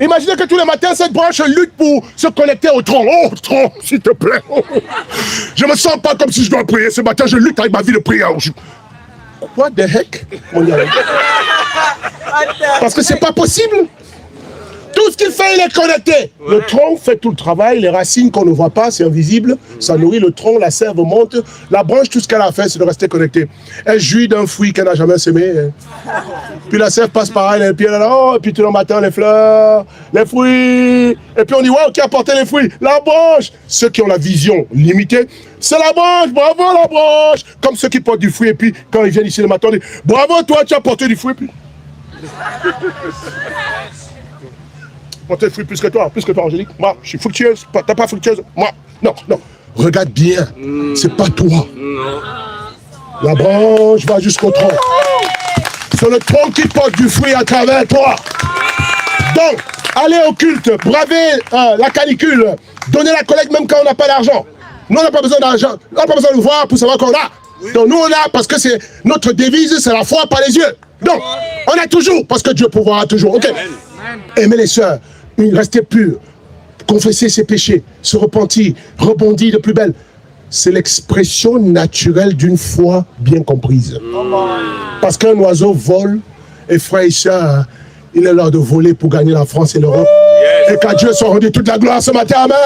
Imaginez que tous les matins, cette branche lutte pour se connecter au tronc. Oh, tronc, s'il te plaît. Oh. Je me sens pas comme si je dois prier. Ce matin, je lutte avec ma vie de prière. What the heck? Parce que c'est pas possible. Tout ce qu'il fait, il est connecté. Ouais. Le tronc fait tout le travail. Les racines qu'on ne voit pas, c'est invisible. Ça nourrit le tronc, la sève monte. La branche, tout ce qu'elle a fait, c'est de rester connectée. Elle jouit d'un fruit qu'elle n'a jamais semé. Puis la sève passe par elle, et puis elle est là, oh, et puis tout le matin, les fleurs, les fruits. Et puis on dit, wow, qui a porté les fruits? La branche. Ceux qui ont la vision limitée, c'est la branche, bravo la branche. Comme ceux qui portent du fruit, et puis quand ils viennent ici le matin, on dit, bravo toi, tu as porté du fruit. Puis... porter le fruit plus que toi, Angélique. Moi, je suis fructueuse, t'as pas fructueuse. Moi, non, non. Regarde bien, c'est pas toi. La branche va jusqu'au tronc. C'est le tronc qui porte du fruit à travers toi. Donc, allez au culte, bravez la canicule, donnez la collecte même quand on n'a pas d'argent. Nous, on n'a pas besoin d'argent, on n'a pas besoin de voir pour savoir qu'on a. Donc, nous, on a parce que c'est notre devise, c'est la foi par les yeux. Donc, on a toujours, parce que Dieu pourvoira toujours. Ok. Aimez les sœurs, restez purs, confessez ses péchés, se repentir, rebondir de plus belle. C'est l'expression naturelle d'une foi bien comprise. Parce qu'un oiseau vole, et frères et sœurs, il est l'heure de voler pour gagner la France et l'Europe. Et qu'à Dieu soit rendu toute la gloire ce matin. Amen.